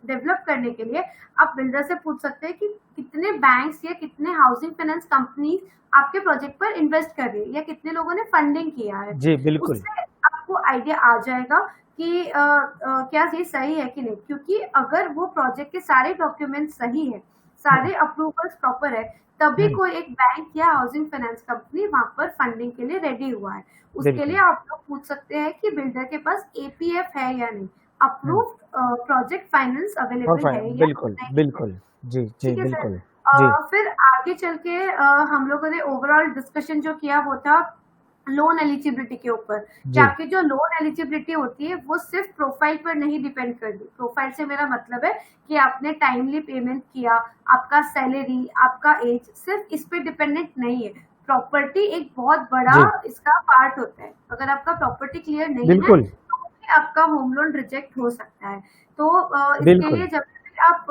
डेवलप करने के लिए आप बिल्डर से पूछ सकते हैं कि कितने बैंक्स या कितने हाउसिंग फाइनेंस कंपनी आपके प्रोजेक्ट पर इन्वेस्ट कर रही है या कितने लोगों ने फंडिंग किया है। जी बिल्कुल। उससे आपको आइडिया आ जाएगा कि क्या ये सही है कि नहीं, क्योंकि अगर वो प्रोजेक्ट के सारे डॉक्यूमेंट सही है, हम्म। सारे अप्रूवल्स प्रॉपर है, तभी हम्म। कोई एक बैंक या हाउसिंग फाइनेंस कंपनी वहां पर फंडिंग के लिए रेडी हुआ है। उसके लिए बिल्कुल। आप लोग पूछ सकते हैं कि बिल्डर के पास एपीएफ है या नहीं, हम्म। अप्रूव्ड प्रोजेक्ट फाइनेंस और अवेलेबल है फाइन, या बिल्कुल नहीं है। बिल्कुल। जी जी ठीक है सर। बिल्कुल। जी फिर आगे चल के हम लोगों ने ओवरऑल डिस्कशन जो किया वो था लोन एलिजिबिलिटी के ऊपर, कि जी आपकी जो लोन एलिजिबिलिटी होती है वो सिर्फ प्रोफाइल पर नहीं डिपेंड करती। प्रोफाइल से मेरा मतलब है कि आपने टाइमली पेमेंट किया, आपका सैलरी, आपका एज, सिर्फ इस पे डिपेंडेंट नहीं है। प्रॉपर्टी एक बहुत बड़ा जी इसका पार्ट होता है। अगर आपका प्रॉपर्टी क्लियर नहीं है, बिल्कुल। तो भी आपका होम लोन रिजेक्ट हो सकता है। तो इसके बिल्कुल। लिए जब भी आप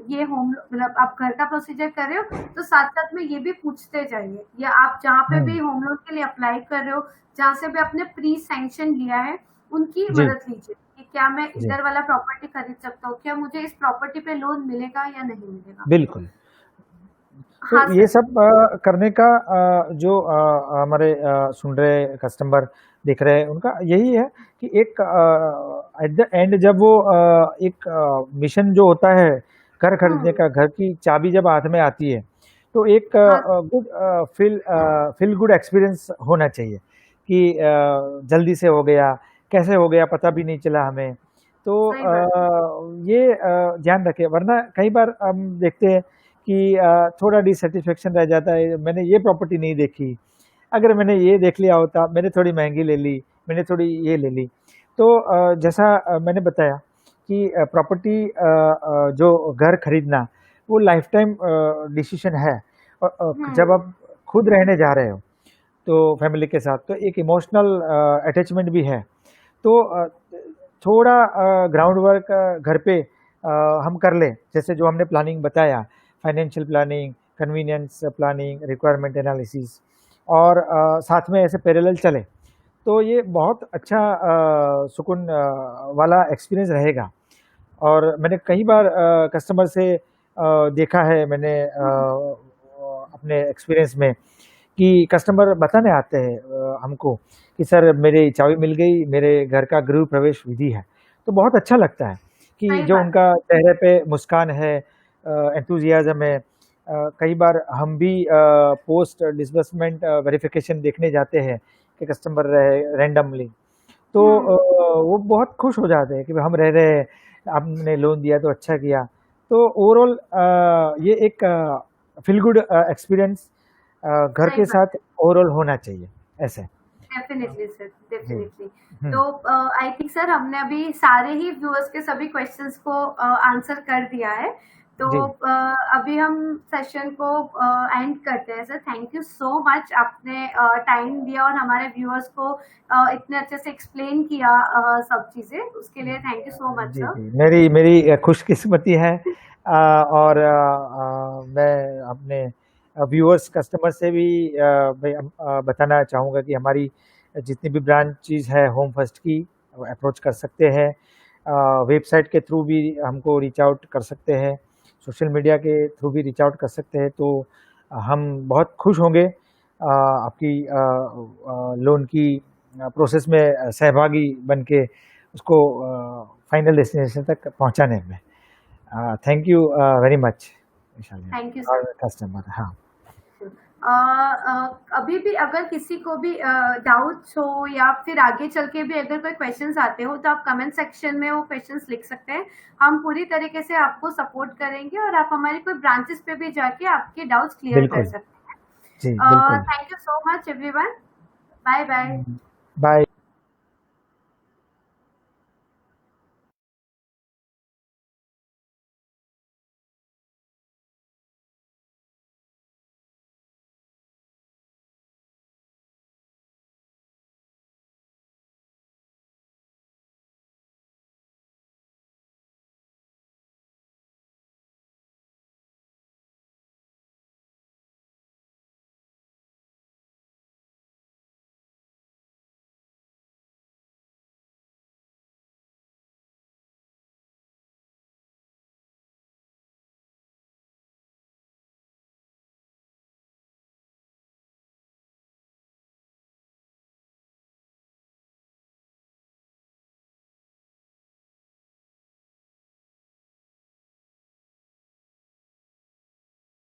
ये होम मतलब आप घर का प्रोसीजर कर रहे हो, तो साथ-साथ में ये भी पूछते जाइए, या आप जहाँ पे हम्म। भी होम लोन के लिए अप्लाई कर रहे हो, जहाँ से भी आपने प्री सैंक्शन लिया है, उनकी जी मदद लीजिए कि क्या मैं जी इधर वाला प्रॉपर्टी खरीद सकता हूँ? क्या मुझे इस प्रॉपर्टी पे लोन मिलेगा या नहीं मिलेगा? बिल्कुल। तो हाँ ये सर। सब करने का जो हमारे सुन रहे कस्टमर देख रहे हैं, उनका यही है कि एक एट द एंड जब वो एक मिशन जो होता है घर खरीदने हुँ। का, घर की चाबी जब हाथ में आती है, तो एक हाँ, गुड फील गुड एक्सपीरियंस होना चाहिए कि जल्दी से हो गया, कैसे हो गया पता भी नहीं चला हमें। तो सही बात है। ये ध्यान रखें, वरना कई बार हम देखते हैं कि थोड़ा डिसैटिस्फैक्शन रह जाता है, मैंने ये प्रॉपर्टी नहीं देखी, अगर मैंने ये देख लिया होता, मैंने थोड़ी महंगी ले ली, मैंने थोड़ी ये ले ली। तो जैसा मैंने बताया कि प्रॉपर्टी जो घर खरीदना वो लाइफ टाइम डिसीजन है। और जब हुँ, आप खुद रहने जा रहे हो तो फैमिली के साथ, तो एक इमोशनल अटैचमेंट भी है। तो थोड़ा ग्राउंड वर्क घर पे हम कर लें, जैसे जो हमने प्लानिंग बताया, financial planning, convenience planning, requirement analysis, और साथ में ऐसे पैरेलल चले, तो ये बहुत अच्छा सुकून वाला एक्सपीरियंस रहेगा। और मैंने कई बार कस्टमर से देखा है, मैंने अपने एक्सपीरियंस में, कि कस्टमर बताने आते हैं हमको कि सर मेरी चाबी मिल गई, मेरे घर का गृह प्रवेश विधि है। तो बहुत अच्छा लगता है कि सही जो बात उनका चेहरे पे मुस्कान है, एंथुजियाज्म है। कई बार हम भी पोस्ट डिसबर्समेंट वेरिफिकेशन देखने जाते हैं कि कस्टमर रहे रैंडमली, तो हम्म वो बहुत खुश हो जाते हैं कि हम रह रहे हैं, आपने लोन दिया तो अच्छा किया। तो ओवरऑल ये एक फील गुड एक्सपीरियंस घर सही के बात साथ ओवरऑल होना चाहिए, ऐसे। डेफिनेटली सर, जी। डेफिनेटली। हम्म। तो आई थिंक सर हमने अभी सारे ही व्यूअर्स के सभी क्वेश्चंस को आंसर कर दिया है। तो जी। अभी हम सेशन को एंड करते हैं sir. Thank you so much, आपने टाइम दिया और हमारे व्यूअर्स को इतने अच्छे से एक्सप्लेन किया सब चीजें, उसके लिए थैंक यू सो मच जी, सर। जी, मेरी मेरी खुशकिस्मती है। और मैं अपने व्यूअर्स कस्टमर से भी बताना चाहूँगा कि हमारी जितनी भी ब्रांचेज है होम फर्स्ट की, अप्रोच कर सकते हैं। वेबसाइट के थ्रू भी हमको रीच आउट कर सकते हैं, सोशल मीडिया के थ्रू भी रीच आउट कर सकते हैं। तो हम बहुत खुश होंगे आपकी लोन की प्रोसेस में सहभागी बन के उसको फाइनल डेस्टिनेशन तक पहुंचाने में। Thank you very much Vishal thank you और सर। कस्टमर। हाँ। अभी भी अगर किसी को भी डाउट्स हो या फिर आगे चल के भी अगर कोई क्वेश्चंस आते हो तो आप कमेंट सेक्शन में वो क्वेश्चंस लिख सकते हैं। हम पूरी तरीके से आपको सपोर्ट करेंगे और आप हमारी कोई ब्रांचेस पे भी जाके आपके डाउट्स क्लियर कर बिल्कुल। सकते जी हैं। बिल्कुल। Thank you so much everyone. Bye bye. Bye.